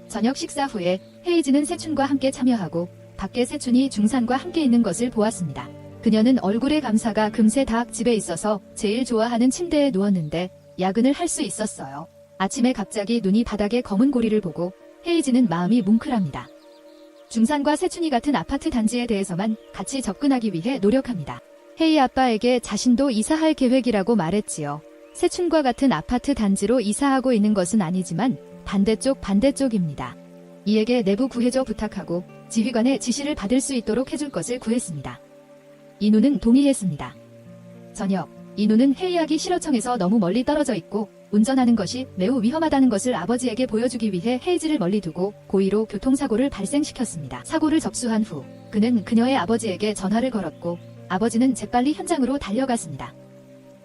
저녁 식사 후에 헤이지는 세춘과 함께 참여하고 밖에 세춘이 중산과 함께 있는 것을 보았습니다. 그녀는 얼굴의 감사가 금세 다 집에 있어서 제일 좋아하는 침대에 누웠는데 야근을 할 수 있었어요. 아침에 갑자기 눈이 바닥에 검은 고리를 보고 헤이지는 마음이 뭉클합니다. 중산과 세춘이 같은 아파트 단지에 대해서만 같이 접근하기 위해 노력합니다. 헤이 아빠에게 자신도 이사할 계획이라고 말했지요. 세춘과 같은 아파트 단지로 이사하고 있는 것은 아니지만 반대쪽입니다. 이에게 내부 구해줘 부탁하고 지휘관의 지시를 받을 수 있도록 해줄 것을 구했습니다. 이누는 동의했습니다. 저녁, 이누는 회의하기 싫어청에서 너무 멀리 떨어져 있고 운전하는 것이 매우 위험하다는 것을 아버지에게 보여주기 위해 헤이지를 멀리 두고 고의로 교통사고를 발생시켰습니다. 사고를 접수한 후 그는 그녀의 아버지에게 전화를 걸었고 아버지는 재빨리 현장으로 달려갔습니다.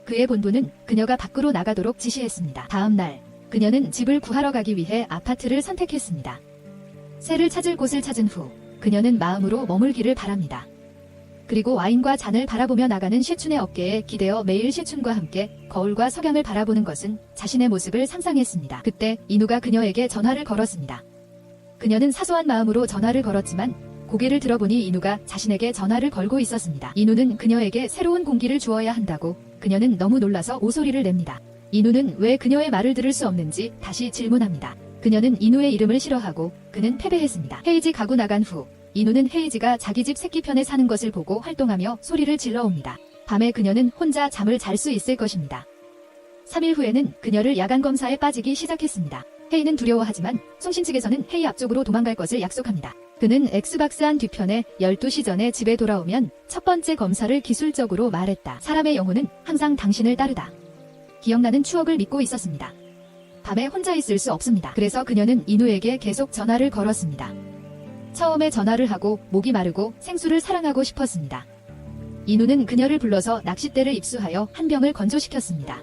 그의 본부는 그녀가 밖으로 나가도록 지시했습니다. 다음 날 그녀는 집을 구하러 가기 위해 아파트를 선택했습니다. 새를 찾을 곳을 찾은 후 그녀는 마음으로 머물기를 바랍니다. 그리고 와인과 잔을 바라보며 나가는 셰춘의 어깨에 기대어 매일 셰춘과 함께 거울과 석양을 바라보는 것은 자신의 모습을 상상했습니다. 그때 이누가 그녀에게 전화를 걸었습니다. 그녀는 사소한 마음으로 전화를 걸었지만 고개를 들어보니 이누가 자신에게 전화를 걸고 있었습니다. 이누는 그녀에게 새로운 공기를 주어야 한다고 그녀는 너무 놀라서 오소리를 냅니다. 이누는 왜 그녀의 말을 들을 수 없는지 다시 질문합니다. 그녀는 이누의 이름을 싫어하고 그는 패배했습니다. 헤이지 가고 나간 후 이누는 헤이지가 자기 집 새끼편에 사는 것을 보고 활동하며 소리를 질러옵니다. 밤에 그녀는 혼자 잠을 잘 수 있을 것입니다. 3일 후에는 그녀를 야간 검사에 빠지기 시작했습니다. 헤이는 두려워하지만 송신 측에서는 헤이 앞쪽으로 도망갈 것을 약속합니다. 그는 엑스박스 한 뒤편에 12시 전에 집에 돌아오면 첫 번째 검사를 기술적으로 말했다. 사람의 영혼은 항상 당신을 따르다. 기억나는 추억을 믿고 있었습니다. 밤에 혼자 있을 수 없습니다. 그래서 그녀는 이누에게 계속 전화를 걸었습니다. 처음에 전화를 하고 목이 마르고 생수를 사랑하고 싶었습니다. 이누는 그녀를 불러서 낚싯대를 입수하여 한 병을 건조시켰습니다.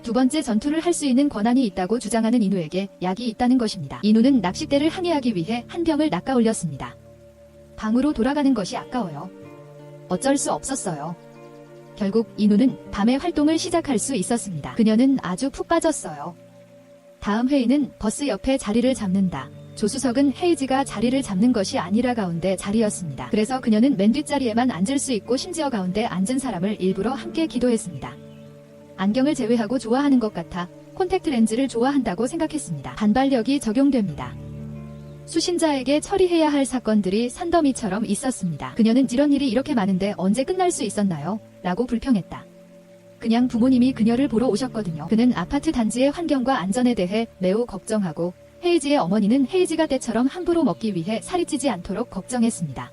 두 번째 전투를 할 수 있는 권한이 있다고 주장하는 이누에게 약이 있다는 것입니다. 이누는 낚싯대를 항해하기 위해 한 병을 낚아 올렸습니다. 방으로 돌아가는 것이 아까워요. 어쩔 수 없었어요. 결국 이누는 밤에 활동을 시작할 수 있었습니다. 그녀는 아주 푹 빠졌어요. 다음 회의는 버스 옆에 자리를 잡는다. 조수석은 헤이지가 자리를 잡는 것이 아니라 가운데 자리였습니다. 그래서 그녀는 맨 뒷자리에만 앉을 수 있고 심지어 가운데 앉은 사람을 일부러 함께 기도했습니다. 안경을 제외하고 좋아하는 것 같아 콘택트 렌즈를 좋아한다고 생각했습니다. 단발력이 적용됩니다. 수신자에게 처리해야 할 사건들이 산더미처럼 있었습니다. 그녀는 이런 일이 이렇게 많은데 언제 끝날 수 있었나요? 라고 불평했다. 그냥 부모님이 그녀를 보러 오셨거든요. 그는 아파트 단지의 환경과 안전에 대해 매우 걱정하고 헤이지의 어머니는 헤이지가 때처럼 함부로 먹기 위해 살이 찌지 않도록 걱정했습니다.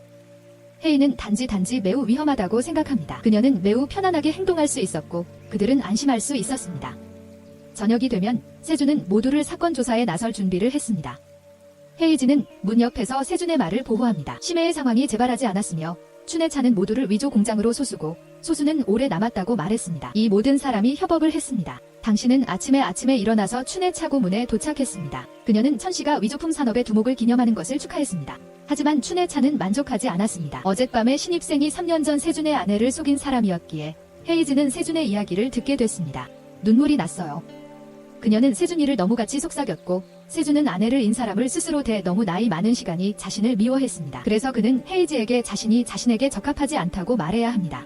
헤이는 단지 매우 위험하다고 생각합니다. 그녀는 매우 편안하게 행동할 수 있었고 그들은 안심할 수 있었습니다. 저녁이 되면 세준은 모두를 사건 조사에 나설 준비를 했습니다. 헤이지는 문 옆에서 세준의 말을 보호합니다. 심해의 상황이 재발하지 않았으며 춘의 차는 모두를 위조 공장으로 소수고 소수는 오래 남았다고 말했습니다. 이 모든 사람이 협업을 했습니다. 당신은 아침에 일어나서 춘의 차고 문에 도착했습니다. 그녀는 천씨가 위조품 산업의 두목을 기념하는 것을 축하했습니다. 하지만 춘의 차는 만족하지 않았습니다. 어젯밤에 신입생이 3년 전 세준의 아내를 속인 사람이었기에 헤이즈는 세준의 이야기를 듣게 됐습니다. 눈물이 났어요. 그녀는 세준이를 너무 같이 속삭였고 세준은 아내를 인 사람을 스스로 대 너무 나이 많은 시간이 자신을 미워했습니다. 그래서 그는 헤이즈에게 자신이 자신에게 적합하지 않다고 말해야 합니다.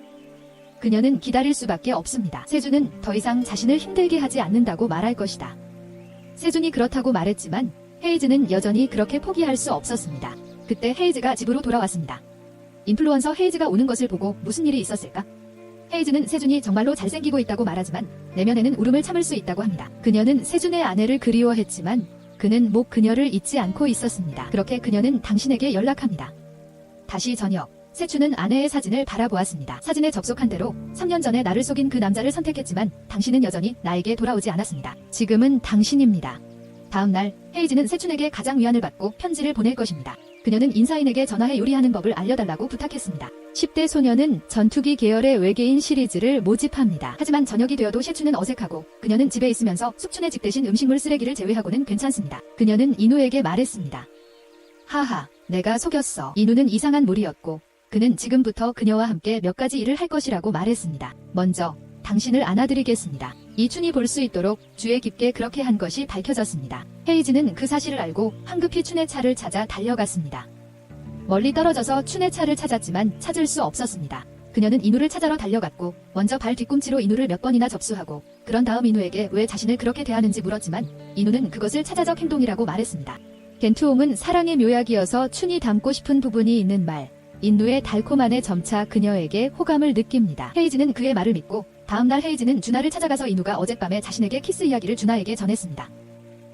그녀는 기다릴 수밖에 없습니다. 세준은 더 이상 자신을 힘들게 하지 않는다고 말할 것이다. 세준이 그렇다고 말했지만 헤이즈는 여전히 그렇게 포기할 수 없었습니다. 그때 헤이즈가 집으로 돌아왔습니다. 인플루언서 헤이즈가 오는 것을 보고 무슨 일이 있었을까? 헤이즈는 세준이 정말로 잘생기고 있다고 말하지만 내면에는 울음을 참을 수 있다고 합니다. 그녀는 세준의 아내를 그리워했지만 그는 목 그녀를 잊지 않고 있었습니다. 그렇게 그녀는 당신에게 연락합니다. 다시 저녁, 세춘은 아내의 사진을 바라보았습니다. 사진에 접속한 대로 3년 전에 나를 속인 그 남자를 선택했지만 당신은 여전히 나에게 돌아오지 않았습니다. 지금은 당신입니다. 다음 날 헤이즈는 세춘에게 가장 위안을 받고 편지를 보낼 것입니다. 그녀는 인사인에게 전화해 요리하는 법을 알려달라고 부탁했습니다. 10대 소녀는 전투기 계열의 외계인 시리즈를 모집합니다. 하지만 저녁이 되어도 셰춘은 어색하고 그녀는 집에 있으면서 숙춘의 집 대신 음식물 쓰레기를 제외하고는 괜찮습니다. 그녀는 이누에게 말했습니다. 하하, 내가 속였어. 이누는 이상한 무리였고 그는 지금부터 그녀와 함께 몇 가지 일을 할 것이라고 말했습니다. 먼저 당신을 안아드리겠습니다. 이춘이 볼 수 있도록 주의 깊게 그렇게 한 것이 밝혀졌습니다. 헤이즈는 그 사실을 알고 황급히 춘의 차를 찾아 달려갔습니다. 멀리 떨어져서 춘의 차를 찾았지만 찾을 수 없었습니다. 그녀는 이누를 찾아러 달려갔고 먼저 발 뒤꿈치로 이누를 몇 번이나 접수하고 그런 다음 이누에게 왜 자신을 그렇게 대하는지 물었지만 이누는 그것을 차자적 행동이라고 말했습니다. 겐투옹은 사랑의 묘약이어서 춘이 닮고 싶은 부분이 있는 말. 인누의 달콤함에 점차 그녀에게 호감을 느낍니다. 헤이즈는 그의 말을 믿고 다음날 헤이즈는 주나를 찾아가서 이누가 어젯밤에 자신에게 키스 이야기를 주나에게 전했습니다.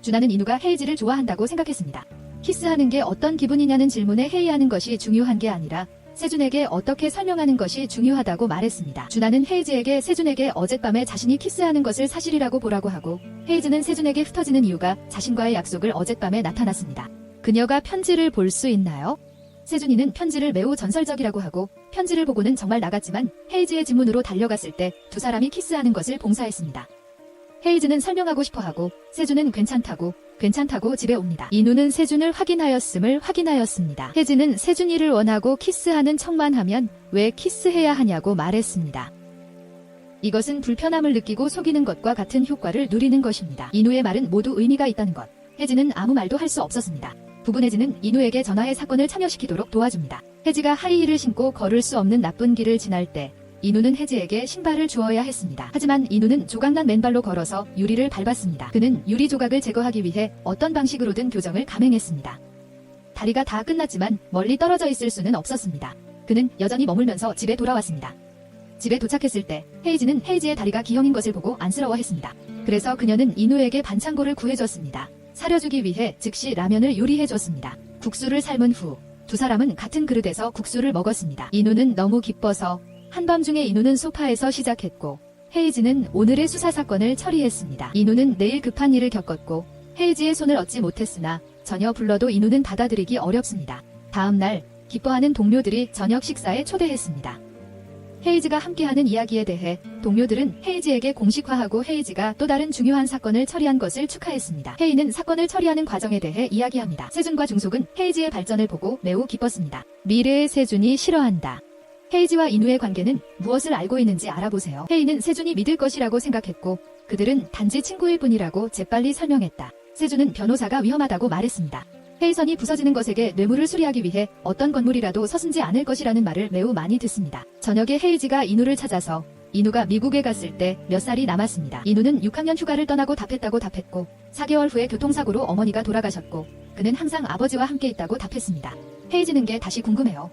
주나는 이누가 헤이즈를 좋아한다고 생각했습니다. 키스하는 게 어떤 기분이냐는 질문에 회의하는 것이 중요한 게 아니라 세준에게 어떻게 설명하는 것이 중요하다고 말했습니다. 준하는 헤이즈에게 세준에게 어젯밤에 자신이 키스하는 것을 사실이라고 보라고 하고, 헤이즈는 세준에게 흩어지는 이유가 자신과의 약속을 어젯밤에 나타났습니다. 그녀가 편지를 볼 수 있나요? 세준이는 편지를 매우 전설적이라고 하고, 편지를 보고는 정말 나갔지만 헤이즈의 집문으로 달려갔을 때 두 사람이 키스하는 것을 봉사했습니다. 헤이즈는 설명하고 싶어하고, 세준은 괜찮다고 집에 옵니다. 인우는 세준을 확인하였습니다. 헤이즈는 세준이를 원하고 키스하는 척만 하면 왜 키스해야 하냐고 말했습니다. 이것은 불편함을 느끼고 속이는 것과 같은 효과를 누리는 것입니다. 인우의 말은 모두 의미가 있다는 것. 헤이즈는 아무 말도 할 수 없었습니다. 부부 헤이즈는 인우에게 전화해 사건을 참여시키도록 도와줍니다. 헤이즈가 하이힐을 신고 걸을 수 없는 나쁜 길을 지날 때 인우는 헤이즈에게 신발을 주어야 했습니다. 하지만 인우는 조각난 맨발로 걸어서 유리를 밟았습니다. 그는 유리 조각을 제거하기 위해 어떤 방식으로든 교정을 감행했습니다. 다리가 다 끝났지만 멀리 떨어져 있을 수는 없었습니다. 그는 여전히 머물면서 집에 돌아왔습니다. 집에 도착했을 때 헤이즈는 헤이즈의 다리가 기형인 것을 보고 안쓰러워했습니다. 그래서 그녀는 인우에게 반창고를 구해줬습니다. 사려주기 위해 즉시 라면을 요리해줬습니다. 국수를 삶은 후 두 사람은 같은 그릇에서 국수를 먹었습니다. 인우는 너무 기뻐서 한밤중에 인우는 소파에서 시작했고, 헤이즈는 오늘의 수사 사건을 처리했습니다. 인우는 내일 급한 일을 겪었고, 헤이즈의 손을 얻지 못했으나 전혀 불러도 인우는 받아들이기 어렵습니다. 다음 날 기뻐하는 동료들이 저녁 식사에 초대했습니다. 헤이즈가 함께하는 이야기에 대해 동료들은 헤이즈에게 공식화하고 헤이즈가 또 다른 중요한 사건을 처리한 것을 축하했습니다. 헤이는 사건을 처리하는 과정에 대해 이야기합니다. 세준과 중속은 헤이즈의 발전을 보고 매우 기뻤습니다. 미래의 세준이 싫어한다. 헤이즈와 인우의 관계는 무엇을 알고 있는지 알아보세요. 헤이는 세준이 믿을 것이라고 생각했고, 그들은 단지 친구일 뿐이라고 재빨리 설명했다. 세준은 변호사가 위험하다고 말했습니다. 헤이선이 부서지는 것에게 뇌물을 수리하기 위해 어떤 건물이라도 서슴지 않을 것이라는 말을 매우 많이 듣습니다. 저녁에 헤이즈가 인우를 찾아서 인우가 미국에 갔을 때 몇 살이 남았습니다. 인우는 6학년 휴가를 떠나고 답했고 4개월 후에 교통사고로 어머니가 돌아가셨고, 그는 항상 아버지와 함께 있다고 답했습니다. 헤이즈는 게 다시 궁금해요.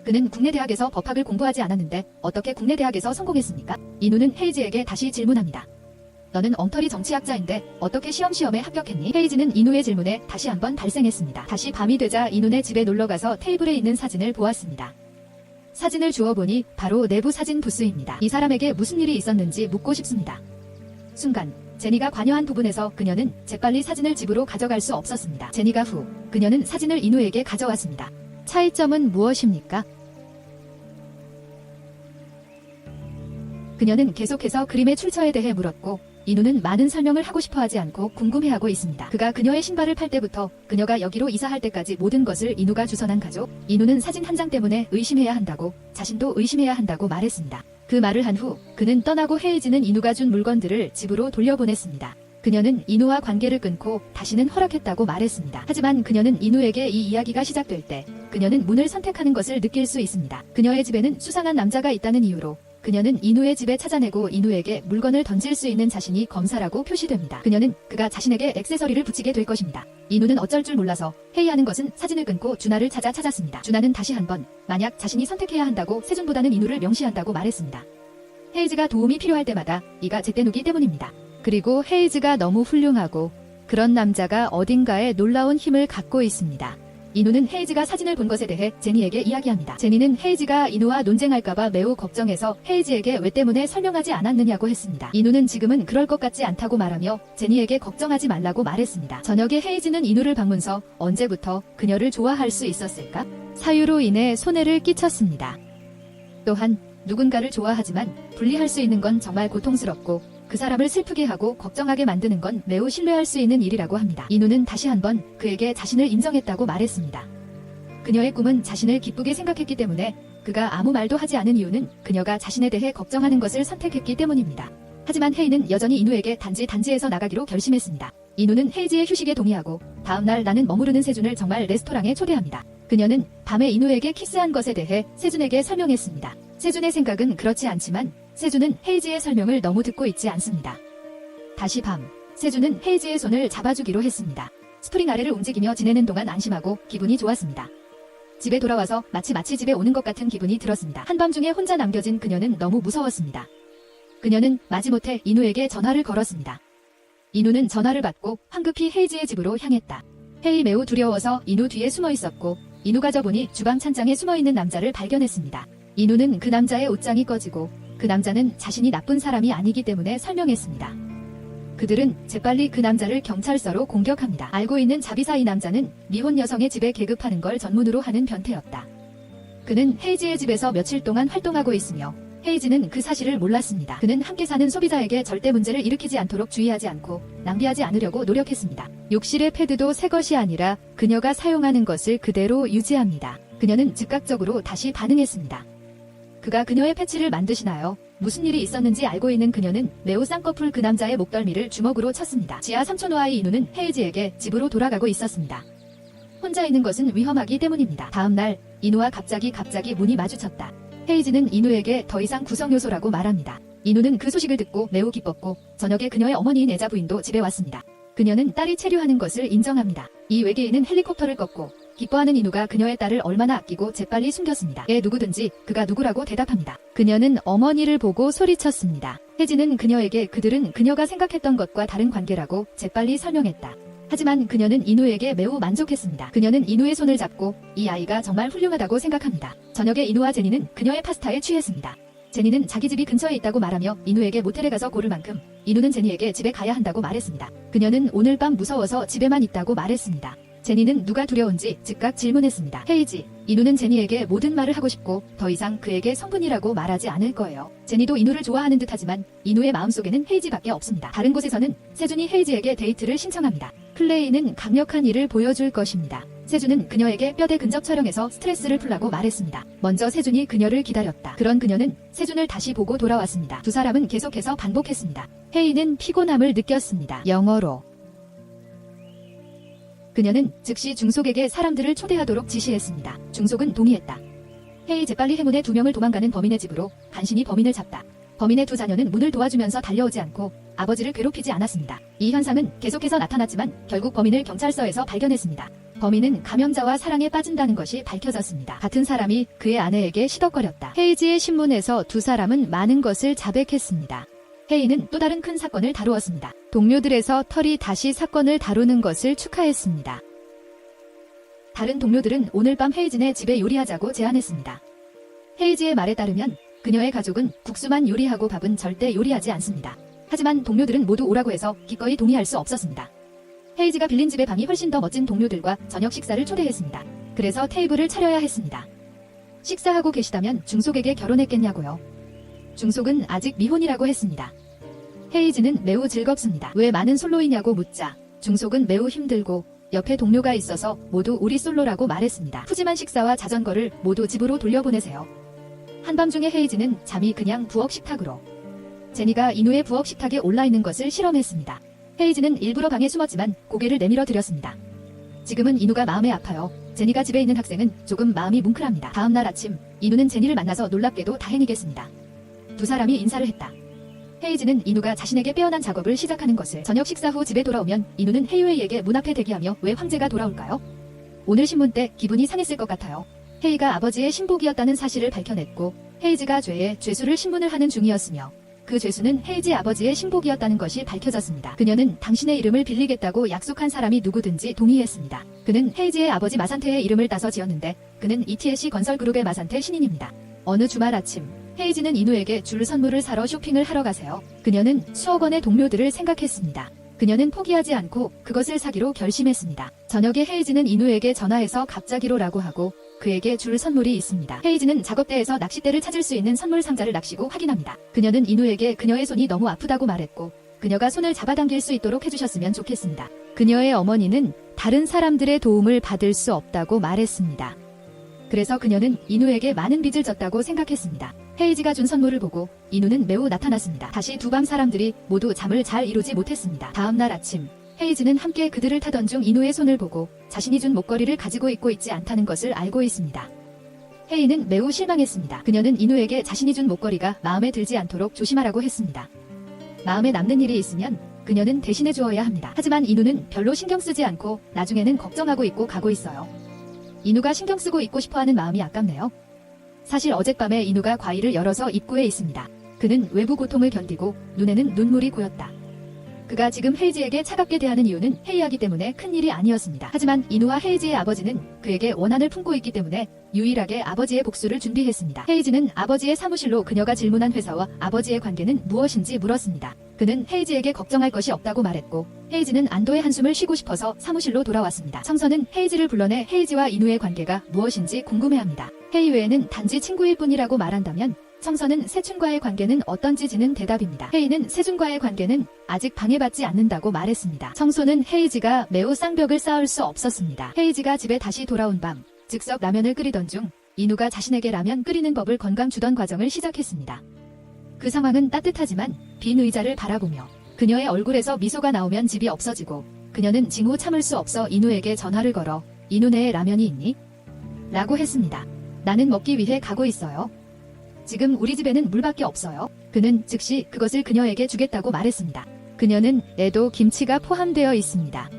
그는 국내 대학에서 법학을 공부하지 않았는데 어떻게 국내 대학에서 성공했습니까? 인우는 헤이즈에게 다시 질문합니다. 너는 엉터리 정치학자인데 어떻게 시험에 합격했니? 헤이즈는 인우의 질문에 다시 한번 발생했습니다. 다시 밤이 되자 인우네 집에 놀러가서 테이블에 있는 사진을 보았습니다. 사진을 주워보니 바로 내부 사진 부스입니다. 이 사람에게 무슨 일이 있었는지 묻고 싶습니다. 순간 제니가 관여한 부분에서 그녀는 재빨리 사진을 집으로 가져갈 수 없었습니다. 제니가 후 그녀는 사진을 인우에게 가져왔습니다. 차이점은 무엇입니까? 그녀는 계속해서 그림의 출처에 대해 물었고, 인우는 많은 설명을 하고 싶어하지 않고 궁금해하고 있습니다. 그가 그녀의 신발을 팔 때부터 그녀가 여기로 이사할 때까지 모든 것을 인우가 주선한 가족. 인우는 사진 한 장 때문에 의심해야 한다고, 자신도 의심해야 한다고 말했습니다. 그 말을 한 후 그는 떠나고 헤이즈는 인우가 준 물건들을 집으로 돌려보냈습니다. 그녀는 인우와 관계를 끊고 다시는 허락했다고 말했습니다. 하지만 그녀는 인우에게 이 이야기가 시작될 때 그녀는 문을 선택하는 것을 느낄 수 있습니다. 그녀의 집에는 수상한 남자가 있다는 이유로 그녀는 인우의 집에 찾아내고 인우에게 물건을 던질 수 있는 자신이 검사라고 표시됩니다. 그녀는 그가 자신에게 액세서리를 붙이게 될 것입니다. 인우는 어쩔 줄 몰라서 회의하는 것은 사진을 끊고 준하를 찾았습니다. 준하는 다시 한번 만약 자신이 선택해야 한다고 세준보다는 인우를 명시한다고 말했습니다. 헤이즈가 도움이 필요할 때마다 이가 제때누기 때문입니다. 그리고 헤이즈가 너무 훌륭하고 그런 남자가 어딘가에 놀라운 힘을 갖고 있습니다. 인우는 헤이즈가 사진을 본 것에 대해 제니에게 이야기합니다. 제니는 헤이즈가 인우와 논쟁할까봐 매우 걱정해서 헤이즈에게 왜 때문에 설명하지 않았느냐고 했습니다. 인우는 지금은 그럴 것 같지 않다고 말하며 제니에게 걱정하지 말라고 말했습니다. 저녁에 헤이즈는 인우를 방문서 언제부터 그녀를 좋아할 수 있었을까? 사유로 인해 손해를 끼쳤습니다. 또한 누군가를 좋아하지만 분리할 수 있는 건 정말 고통스럽고 그 사람을 슬프게 하고 걱정하게 만드는 건 매우 신뢰할 수 있는 일이라고 합니다. 인우는 다시 한번 그에게 자신을 인정했다고 말했습니다. 그녀의 꿈은 자신을 기쁘게 생각했기 때문에 그가 아무 말도 하지 않은 이유는 그녀가 자신에 대해 걱정하는 것을 선택했기 때문입니다. 하지만 헤이는 여전히 인우에게 단지에서 나가기로 결심했습니다. 인우는 헤이즈의 휴식에 동의하고 다음날 나는 머무르는 세준을 정말 레스토랑에 초대합니다. 그녀는 밤에 인우에게 키스한 것에 대해 세준에게 설명했습니다. 세준의 생각은 그렇지 않지만 세준은 헤이즈의 설명을 너무 듣고 있지 않습니다. 다시 밤, 세준은 헤이즈의 손을 잡아주기로 했습니다. 스프링 아래를 움직이며 지내는 동안 안심하고 기분이 좋았습니다. 집에 돌아와서 마치 집에 오는 것 같은 기분이 들었습니다. 한밤중에 혼자 남겨진 그녀는 너무 무서웠습니다. 그녀는 마지못해 인우에게 전화를 걸었습니다. 인우는 전화를 받고 황급히 헤이즈의 집으로 향했다. 헤이 매우 두려워서 인우 뒤에 숨어 있었고 이누가 저보니 주방 찬장에 숨어있는 남자를 발견했습니다. 이누는 그 남자의 옷장이 꺼지고 그 남자는 자신이 나쁜 사람이 아니기 때문에 설명했습니다. 그들은 재빨리 그 남자를 경찰서로 공격합니다. 알고 있는 자비사 이 남자는 미혼 여성의 집에 계급하는 걸 전문으로 하는 변태였다. 그는 헤이지의 집에서 며칠 동안 활동하고 있으며 헤이지는 그 사실을 몰랐습니다. 그는 함께 사는 소비자에게 절대 문제를 일으키지 않도록 주의하지 않고 낭비하지 않으려고 노력했습니다. 욕실의 패드도 새 것이 아니라 그녀가 사용하는 것을 그대로 유지합니다. 그녀는 즉각적으로 다시 반응했습니다. 그가 그녀의 패치를 만드시나요? 무슨 일이 있었는지 알고 있는 그녀는 매우 쌍꺼풀 그 남자의 목덜미를 주먹으로 쳤습니다. 지하 삼촌와의 이누는 헤이지에게 집으로 돌아가고 있었습니다. 혼자 있는 것은 위험하기 때문입니다. 다음 날 이누와 갑자기 문이 마주쳤다. 헤이지는 이누에게 더 이상 구성 요소라고 말합니다. 이누는 그 소식을 듣고 매우 기뻤고 저녁에 그녀의 어머니인 애자 부인도 집에 왔습니다. 그녀는 딸이 체류하는 것을 인정합니다. 이 외계인은 헬리콥터를 껐고 기뻐하는 이누가 그녀의 딸을 얼마나 아끼고 재빨리 숨겼습니다. 누구든지 그가 누구라고 대답합니다. 그녀는 어머니를 보고 소리쳤습니다. 헤이지는 그녀에게 그들은 그녀가 생각했던 것과 다른 관계라고 재빨리 설명했다. 하지만 그녀는 이누에게 매우 만족했습니다. 그녀는 이누의 손을 잡고 이 아이가 정말 훌륭하다고 생각합니다. 저녁에 이누와 제니는 그녀의 파스타에 취했습니다. 제니는 자기 집이 근처에 있다고 말하며 이누에게 모텔에 가서 고를 만큼 이누는 제니에게 집에 가야 한다고 말했습니다. 그녀는 오늘 밤 무서워서 집에만 있다고 말했습니다. 제니는 누가 두려운지 즉각 질문했습니다. 헤이지, 이누는 제니에게 모든 말을 하고 싶고 더 이상 그에게 성분이라고 말하지 않을 거예요. 제니도 이누를 좋아하는 듯하지만 이누의 마음속에는 헤이지밖에 없습니다. 다른 곳에서는 세준이 헤이지에게 데이트를 신청합니다. 클레이는 강력한 일을 보여줄 것입니다. 세준은 그녀에게 뼈대 근접 촬영에서 스트레스를 풀라고 말했습니다. 먼저 세준이 그녀를 기다렸다. 그런 그녀는 세준을 다시 보고 돌아왔습니다. 두 사람은 계속해서 반복했습니다. 헤이는 피곤함을 느꼈습니다. 영어로. 그녀는 즉시 중속에게 사람들을 초대하도록 지시했습니다. 중속은 동의했다. 헤이 재빨리 행운의 두 명을 도망가는 범인의 집으로 간신히 범인을 잡다. 범인의 두 자녀는 문을 도와주면서 달려오지 않고 아버지를 괴롭히지 않았습니다. 이 현상은 계속해서 나타났지만 결국 범인을 경찰서에서 발견했습니다. 범인은 감염자와 사랑에 빠진다는 것이 밝혀졌습니다. 같은 사람이 그의 아내에게 시덕거렸다. 헤이지의 신문에서 두 사람은 많은 것을 자백했습니다. 헤이는 또 다른 큰 사건을 다루었습니다. 동료들에서 털이 다시 사건을 다루는 것을 축하했습니다. 다른 동료들은 오늘 밤 헤이진의 집에 요리하자고 제안했습니다. 헤이지의 말에 따르면 그녀의 가족은 국수만 요리하고 밥은 절대 요리하지 않습니다. 하지만 동료들은 모두 오라고 해서 기꺼이 동의할 수 없었습니다. 헤이지가 빌린 집의 방이 훨씬 더 멋진 동료들과 저녁 식사를 초대했습니다. 그래서 테이블을 차려야 했습니다. 식사하고 계시다면 중속에게 결혼했겠냐고요. 중속은 아직 미혼이라고 했습니다. 헤이지는 매우 즐겁습니다. 왜 많은 솔로이냐고 묻자 중속은 매우 힘들고 옆에 동료가 있어서 모두 우리 솔로라고 말했습니다. 푸짐한 식사와 자전거를 모두 집으로 돌려보내세요. 한밤중에 헤이지는 잠이 그냥 부엌 식탁으로. 제니가 이누의 부엌 식탁에 올라있는 것을 실험했습니다. 헤이지는 일부러 방에 숨었지만 고개를 내밀어 드렸습니다. 지금은 이누가 마음에 아파요. 제니가 집에 있는 학생은 조금 마음이 뭉클합니다. 다음 날 아침 이누는 제니를 만나서 놀랍게도 다행이겠습니다. 두 사람이 인사를 했다. 헤이지는 이누가 자신에게 빼어난 작업을 시작하는 것을 저녁 식사 후 집에 돌아오면 이누는 헤이웨이에게 문 앞에 대기하며 왜 황제가 돌아올까요? 오늘 신문 때 기분이 상했을 것 같아요. 헤이가 아버지의 신복이었다는 사실을 밝혀냈고 헤이지가 죄수를 신문을 하는 중이었으며 그 죄수는 헤이지 아버지의 신복이었다는 것이 밝혀졌습니다. 그녀는 당신의 이름을 빌리겠다고 약속한 사람이 누구든지 동의했습니다. 그는 헤이지의 아버지 마산테의 이름을 따서 지었는데 그는 ETSC 건설그룹의 마산테 신인입니다. 어느 주말 아침 헤이지는 이누에게 줄 선물을 사러 쇼핑을 하러 가세요. 그녀는 수억 원의 동료들을 생각했습니다. 그녀는 포기하지 않고 그것을 사기로 결심했습니다. 저녁에 헤이지는 이누에게 전화해서 갑자기로라고 하고 그에게 줄 선물이 있습니다. 헤이지는 작업대에서 낚싯대를 찾을 수 있는 선물 상자를 낚시고 확인합니다. 그녀는 이누에게 그녀의 손이 너무 아프다고 말했고 그녀가 손을 잡아당길 수 있도록 해주셨으면 좋겠습니다. 그녀의 어머니는 다른 사람들의 도움을 받을 수 없다고 말했습니다. 그래서 그녀는 이누에게 많은 빚을 졌다고 생각했습니다. 헤이지가 준 선물을 보고 이누는 매우 나타났습니다. 다시 두 밤 사람들이 모두 잠을 잘 이루지 못했습니다. 다음 날 아침 헤이지는 함께 그들을 타던 중 이누의 손을 보고 자신이 준 목걸이를 가지고 있고 있지 않다는 것을 알고 있습니다. 헤이는 매우 실망했습니다. 그녀는 이누에게 자신이 준 목걸이가 마음에 들지 않도록 조심하라고 했습니다. 마음에 남는 일이 있으면 그녀는 대신해 주어야 합니다. 하지만 이누는 별로 신경 쓰지 않고 나중에는 걱정하고 있고 가고 있어요. 이누가 신경 쓰고 있고 싶어하는 마음이 아깝네요. 사실 어젯밤에 이누가 과일을 열어서 입구에 있습니다. 그는 외부 고통을 견디고 눈에는 눈물이 고였다. 그가 지금 헤이지에게 차갑게 대하는 이유는 해이하기 때문에 큰일이 아니었습니다. 하지만 이누와 헤이지의 아버지는 그에게 원한을 품고 있기 때문에 유일하게 아버지의 복수를 준비했습니다. 헤이지는 아버지의 사무실로 그녀가 질문한 회사와 아버지의 관계는 무엇인지 물었습니다. 그는 헤이지에게 걱정할 것이 없다고 말했고 헤이지는 안도의 한숨을 쉬고 싶어서 사무실로 돌아왔습니다. 청선은 헤이지를 불러내 헤이지와 이누의 관계가 무엇인지 궁금해합니다. 헤이 외에는 단지 친구일 뿐이라고 말한다면 청선은 세춘과의 관계는 어떤지지는 대답입니다. 헤이는 세준과의 관계는 아직 방해받지 않는다고 말했습니다. 청소는 헤이지가 매우 쌍벽을 쌓을 수 없었습니다. 헤이지가 집에 다시 돌아온 밤 즉석 라면을 끓이던 중 이누가 자신에게 라면 끓이는 법을 건강 주던 과정을 시작했습니다. 그 상황은 따뜻하지만 빈 의자를 바라보며 그녀의 얼굴에서 미소가 나오면 집이 없어지고 그녀는 징후 참을 수 없어 이누에게 전화를 걸어 이누네에 라면이 있니? 라고 했습니다. 나는 먹기 위해 가고 있어요. 지금 우리 집에는 물밖에 없어요. 그는 즉시 그것을 그녀에게 주겠다고 말했습니다. 그녀는 에도 김치가 포함되어 있습니다.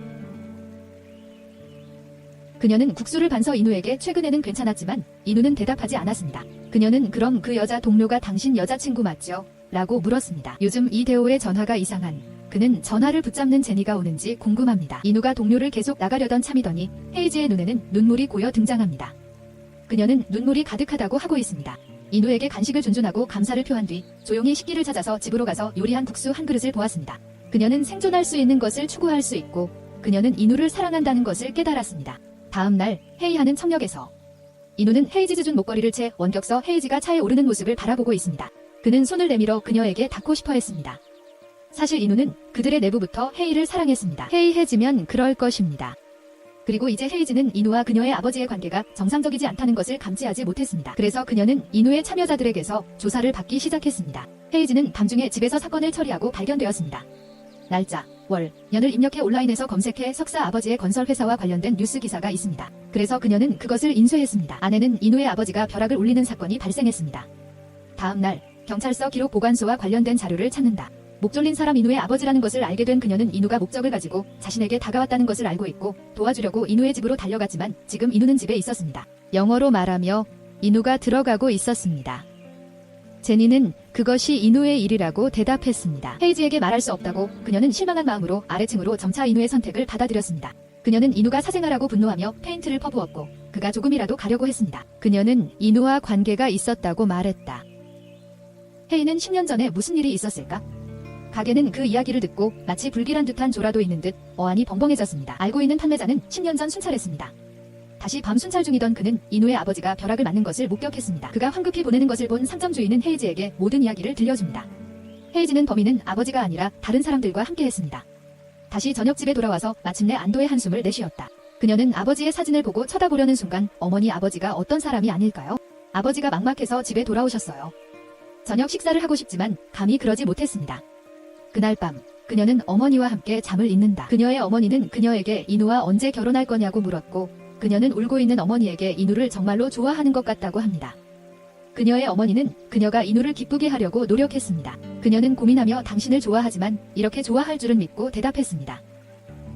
그녀는 국수를 반서 이누에게 최근에는 괜찮았지만 이누는 대답하지 않았습니다. 그녀는 그럼 그 여자 동료가 당신 여자친구 맞죠? 라고 물었습니다. 요즘 이 대호의 전화가 이상한. 그는 전화를 붙잡는 제니가 오는지 궁금합니다. 이누가 동료를 계속 나가려던 참이더니 헤이지의 눈에는 눈물이 고여 등장합니다. 그녀는 눈물이 가득하다고 하고 있습니다. 이누에게 간식을 준준하고 감사를 표한 뒤 조용히 식기를 찾아서 집으로 가서 요리한 국수 한 그릇을 보았습니다. 그녀는 생존할 수 있는 것을 추구할 수 있고 그녀는 이누를 사랑한다는 것을 깨달았습니다. 다음 날 헤이하는 청력에서 이누는 헤이지 준 목걸이를 채 원격서 헤이지가 차에 오르는 모습을 바라보고 있습니다. 그는 손을 내밀어 그녀에게 닿고 싶어 했습니다. 사실 이누는 그들의 내부부터 헤이를 사랑했습니다. 헤이해지면 그럴 것입니다. 그리고 이제 헤이지는 이누와 그녀의 아버지의 관계가 정상적이지 않다는 것을 감지하지 못했습니다. 그래서 그녀는 이누의 참여자들에게서 조사를 받기 시작했습니다. 헤이지는 밤중에 집에서 사건을 처리하고 발견되었습니다. 날짜, 월, 년을 입력해 온라인에서 검색해 석사 아버지의 건설회사와 관련된 뉴스 기사가 있습니다. 그래서 그녀는 그것을 인쇄했습니다. 아내는 이누의 아버지가 벼락을 울리는 사건이 발생했습니다. 다음 날 경찰서 기록 보관소와 관련된 자료를 찾는다. 목 졸린 사람 이누의 아버지라는 것을 알게 된 그녀는 이누가 목적을 가지고 자신에게 다가왔다는 것을 알고 있고 도와주려고 이누의 집으로 달려갔지만 지금 이누는 집에 있었습니다. 영어로 말하며 이누가 들어가고 있었습니다. 제니는 그것이 이누의 일이라고 대답했습니다. 헤이지에게 말할 수 없다고 그녀는 실망한 마음으로 아래층으로 점차 이누의 선택을 받아들였습니다. 그녀는 이누가 사생활하고 분노하며 페인트를 퍼부었고 그가 조금이라도 가려고 했습니다. 그녀는 이누와 관계가 있었다고 말했다. 헤이는 10년 전에 무슨 일이 있었을까? 가게는 그 이야기를 듣고 마치 불길한 듯한 조라도 있는 듯 어안이 벙벙해졌습니다. 알고 있는 판매자는 10년 전 순찰했습니다. 다시 밤 순찰 중이던 그는 이누의 아버지가 벼락을 맞는 것을 목격했습니다. 그가 황급히 보내는 것을 본 상점 주인은 헤이지에게 모든 이야기를 들려줍니다. 헤이지는 범인은 아버지가 아니라 다른 사람들과 함께했습니다. 다시 저녁 집에 돌아와서 마침내 안도의 한숨을 내쉬었다. 그녀는 아버지의 사진을 보고 쳐다보려는 순간 어머니 아버지가 어떤 사람이 아닐까요? 아버지가 막막해서 집에 돌아오셨어요. 저녁 식사를 하고 싶지만 감히 그러지 못했습니다. 그날 밤 그녀는 어머니와 함께 잠을 잇는다. 그녀의 어머니는 그녀에게 이누와 언제 결혼할 거냐고 물었고 그녀는 울고 있는 어머니에게 이누를 정말로 좋아하는 것 같다고 합니다. 그녀의 어머니는 그녀가 이누를 기쁘게 하려고 노력했습니다. 그녀는 고민하며 당신을 좋아하지만 이렇게 좋아할 줄은 믿고 대답했습니다.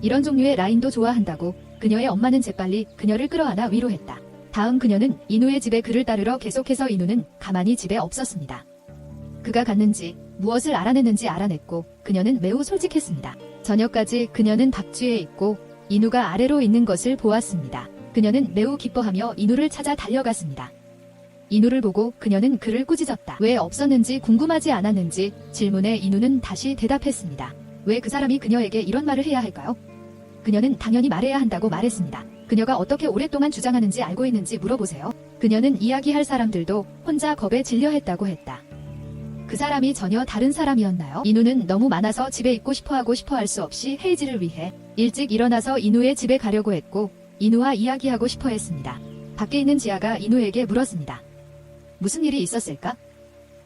이런 종류의 라인도 좋아한다고 그녀의 엄마는 재빨리 그녀를 끌어안아 위로했다. 다음 그녀는 이누의 집에 그를 따르러 계속해서 이누는 가만히 집에 없었습니다. 그가 갔는지 무엇을 알아냈는지 알아냈고 그녀는 매우 솔직했습니다. 저녁까지 그녀는 박쥐에 있고 이누가 아래로 있는 것을 보았습니다. 그녀는 매우 기뻐하며 이누를 찾아 달려갔습니다. 이누를 보고 그녀는 그를 꾸짖었다. 왜 없었는지 궁금하지 않았는지 질문에 이누는 다시 대답했습니다. 왜 그 사람이 그녀에게 이런 말을 해야 할까요? 그녀는 당연히 말해야 한다고 말했습니다. 그녀가 어떻게 오랫동안 주장하는지 알고 있는지 물어보세요. 그녀는 이야기할 사람들도 혼자 겁에 질려 했다고 했다. 그 사람이 전혀 다른 사람이었나요? 이누는 너무 많아서 집에 있고 싶어하고 싶어할 수 없이 헤이지를 위해 일찍 일어나서 이누의 집에 가려고 했고 이누와 이야기하고 싶어 했습니다. 밖에 있는 지아가 이누에게 물었습니다. 무슨 일이 있었을까?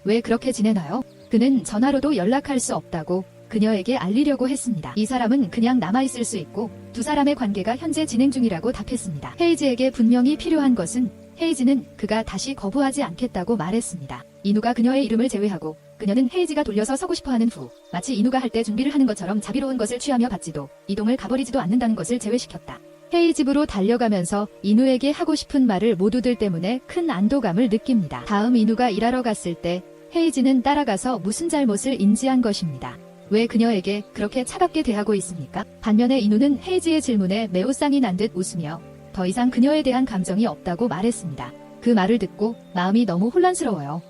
왜 그렇게 지내나요? 그는 전화로도 연락할 수 없다고 그녀에게 알리려고 했습니다. 이 사람은 그냥 남아있을 수 있고 두 사람의 관계가 현재 진행 중이라고 답했습니다. 헤이지에게 분명히 필요한 것은 헤이지는 그가 다시 거부하지 않겠다고 말했습니다. 이누가 그녀의 이름을 제외하고 그녀는 헤이지가 돌려서 서고 싶어하는 후 마치 이누가 할 때 준비를 하는 것처럼 자비로운 것을 취하며 받지도 이동을 가버리지도 않는다는 것을 제외시켰다. 헤이 집으로 달려가면서 이누에게 하고 싶은 말을 모두들 때문에 큰 안도감을 느낍니다. 다음 이누가 일하러 갔을 때 헤이지는 따라가서 무슨 잘못을 인지한 것입니다. 왜 그녀에게 그렇게 차갑게 대하고 있습니까? 반면에 인우는 헤이지의 질문에 매우 쌍이 난 듯 웃으며 더 이상 그녀에 대한 감정이 없다고 말했습니다. 그 말을 듣고 마음이 너무 혼란스러워요.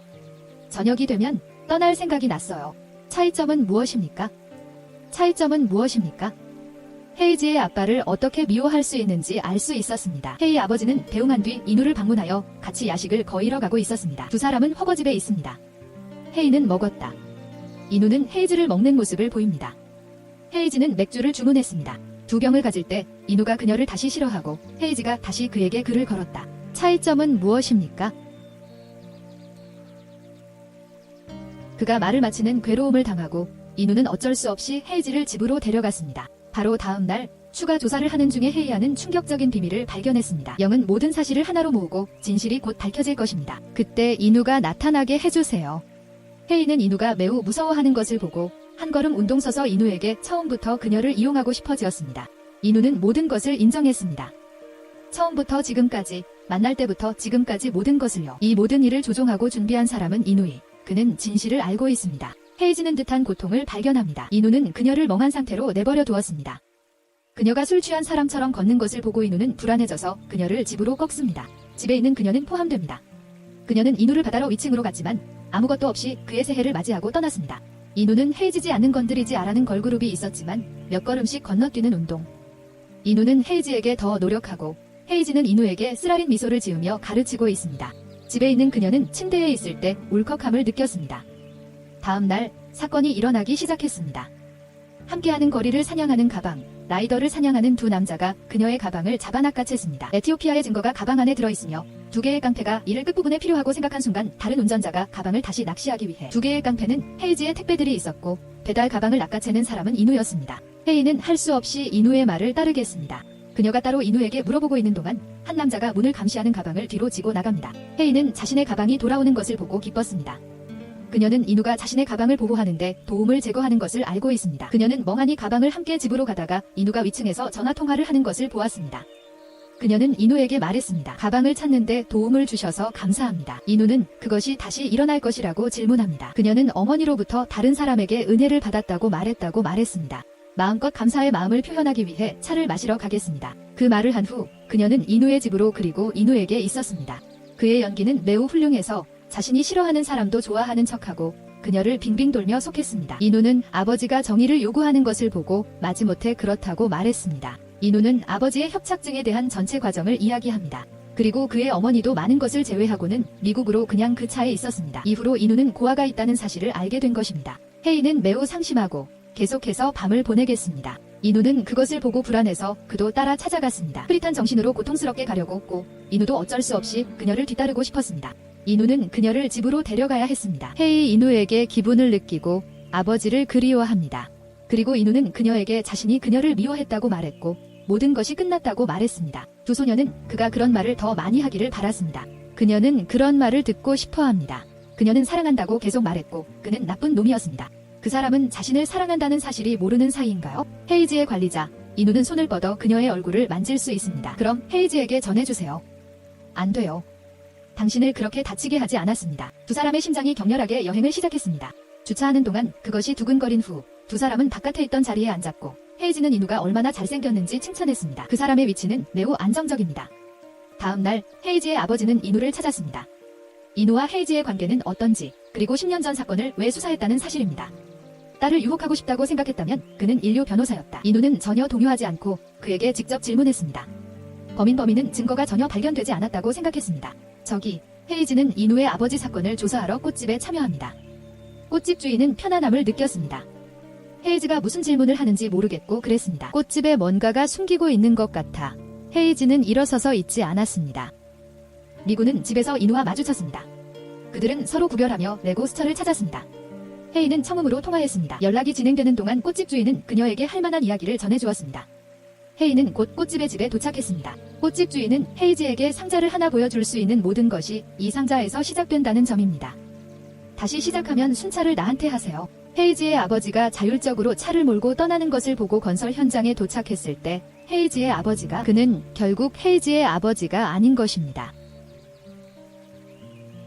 저녁이 되면 떠날 생각이 났어요. 차이점은 무엇입니까? 차이점은 무엇입니까? 헤이지의 아빠를 어떻게 미워할 수 있는지 알 수 있었습니다. 헤이 아버지는 대웅한 뒤 인우를 방문하여 같이 야식을 거이러 가고 있었습니다. 두 사람은 허거집에 있습니다. 헤이는 먹었다. 인우는 헤이즈를 먹는 모습을 보입니다. 헤이지는 맥주를 주문했습니다. 두 병을 가질 때 인우가 그녀를 다시 싫어하고 헤이지가 다시 그에게 글을 걸었다. 차이점은 무엇입니까? 그가 말을 마치는 괴로움을 당하고 인우는 어쩔 수 없이 헤이지를 집으로 데려갔습니다. 바로 다음 날 추가 조사를 하는 중에 헤이아는 충격적인 비밀을 발견했습니다. 영은 모든 사실을 하나로 모으고 진실이 곧 밝혀질 것입니다. 그때 인우가 나타나게 해주세요. 헤이는 인우가 매우 무서워하는 것을 보고 한 걸음 운동 서서 인우에게 처음부터 그녀를 이용하고 싶어지었습니다. 인우는 모든 것을 인정했습니다. 처음부터 지금까지, 만날 때부터 지금까지 모든 것을요. 이 모든 일을 조종하고 준비한 사람은 인우이. 그는 진실을 알고 있습니다. 헤이지는 듯한 고통을 발견합니다. 인우는 그녀를 멍한 상태로 내버려 두었습니다. 그녀가 술 취한 사람처럼 걷는 것을 보고 인우는 불안해져서 그녀를 집으로 꺾습니다. 집에 있는 그녀는 포함됩니다. 그녀는 인우를 받아러 위층으로 갔지만 아무것도 없이 그의 새해를 맞이하고 떠났습니다. 인우는 헤이지지 않는 건드리지 않라는 걸그룹이 있었지만 몇 걸음씩 건너뛰는 운동. 인우는 헤이지에게 더 노력하고 헤이지는 인우에게 쓰라린 미소를 지으며 가르치고 있습니다. 집에 있는 그녀는 침대에 있을 때 울컥함을 느꼈습니다. 다음 날 사건이 일어나기 시작했습니다. 함께하는 거리를 사냥하는 가방, 라이더를 사냥하는 두 남자가 그녀의 가방을 잡아 낚아챘습니다. 에티오피아의 증거가 가방 안에 들어있으며 두 개의 깡패가 이를 끝부분에 필요하고 생각한 순간 다른 운전자가 가방을 다시 낚시하기 위해 두 개의 깡패는 헤이지의 택배들이 있었고 배달 가방을 낚아채는 사람은 인우였습니다. 헤이는 할 수 없이 인우의 말을 따르겠습니다. 그녀가 따로 인우에게 물어보고 있는 동안 한 남자가 문을 감시하는 가방을 뒤로 지고 나갑니다. 헤이는 자신의 가방이 돌아오는 것을 보고 기뻤습니다. 그녀는 인우가 자신의 가방을 보호하는데 도움을 제거하는 것을 알고 있습니다. 그녀는 멍하니 가방을 함께 집으로 가다가 인우가 위층에서 전화통화를 하는 것을 보았습니다. 그녀는 인우에게 말했습니다. 가방을 찾는데 도움을 주셔서 감사합니다. 인우는 그것이 다시 일어날 것이라고 질문합니다. 그녀는 어머니로부터 다른 사람에게 은혜를 받았다고 말했습니다. 마음껏 감사의 마음을 표현하기 위해 차를 마시러 가겠습니다. 그 말을 한 후 그녀는 인우의 집으로 그리고 인우에게 있었습니다. 그의 연기는 매우 훌륭해서 자신이 싫어하는 사람도 좋아하는 척하고 그녀를 빙빙 돌며 속했습니다. 인우는 아버지가 정의를 요구하는 것을 보고 마지못해 그렇다고 말했습니다. 인우는 아버지의 협착증에 대한 전체 과정을 이야기합니다. 그리고 그의 어머니도 많은 것을 제외하고는 미국으로 그냥 그 차에 있었습니다. 이후로 인우는 고아가 있다는 사실을 알게 된 것입니다. 헤이는 매우 상심하고 계속해서 밤을 보내겠습니다. 인우는 그것을 보고 불안해서 그도 따라 찾아갔습니다. 흐릿한 정신으로 고통스럽게 가려고 했고 인우도 어쩔 수 없이 그녀를 뒤따르고 싶었습니다. 인우는 그녀를 집으로 데려가야 했습니다. 헤이 인우에게 기분을 느끼고 아버지를 그리워합니다. 그리고 인우는 그녀에게 자신이 그녀를 미워했다고 말했고 모든 것이 끝났다고 말했습니다. 두 소녀는 그가 그런 말을 더 많이 하기를 바랐습니다. 그녀는 그런 말을 듣고 싶어합니다. 그녀는 사랑한다고 계속 말했고 그는 나쁜 놈이었습니다. 그 사람은 자신을 사랑한다는 사실이 모르는 사이인가요? 헤이지의 관리자 인우는 손을 뻗어 그녀의 얼굴을 만질 수 있습니다. 그럼 헤이지에게 전해주세요. 안 돼요. 당신을 그렇게 다치게 하지 않았습니다. 두 사람의 심장이 격렬하게 여행을 시작했습니다. 주차하는 동안 그것이 두근거린 후 두 사람은 바깥에 있던 자리에 앉았고 헤이지는 인우가 얼마나 잘생겼는지 칭찬했습니다. 그 사람의 위치는 매우 안정적입니다. 다음 날 헤이지의 아버지는 인우를 찾았습니다. 인우와 헤이지의 관계는 어떤지 그리고 10년 전 사건을 왜 수사했다는 사실입니다. 딸을 유혹하고 싶다고 생각했다면 그는 인류 변호사였다. 인우는 전혀 동요하지 않고 그에게 직접 질문했습니다. 범인은 증거가 전혀 발견되지 않았다고 생각했습니다. 헤이지는 인우의 아버지 사건을 조사하러 꽃집에 참여합니다. 꽃집 주인은 편안함을 느꼈습니다. 헤이지가 무슨 질문을 하는지 모르겠고 그랬습니다. 꽃집에 뭔가가 숨기고 있는 것 같아. 헤이지는 일어서서 있지 않았습니다. 미구는 집에서 인우와 마주쳤습니다. 그들은 서로 구별하며 레고 스터를 찾았습니다. 헤이는 청음으로 통화했습니다. 연락이 진행되는 동안 꽃집 주인은 그녀에게 할 만한 이야기를 전해주었습니다. 헤이는 곧 꽃집의 집에 도착했습니다. 꽃집 주인은 헤이지에게 상자를 하나 보여줄 수 있는 모든 것이 이 상자에서 시작된다는 점입니다. 다시 시작하면 순찰을 나한테 하세요. 헤이지의 아버지가 자율적으로 차를 몰고 떠나는 것을 보고 건설 현장에 도착했을 때 헤이지의 아버지가 그는 결국 헤이지의 아버지가 아닌 것입니다.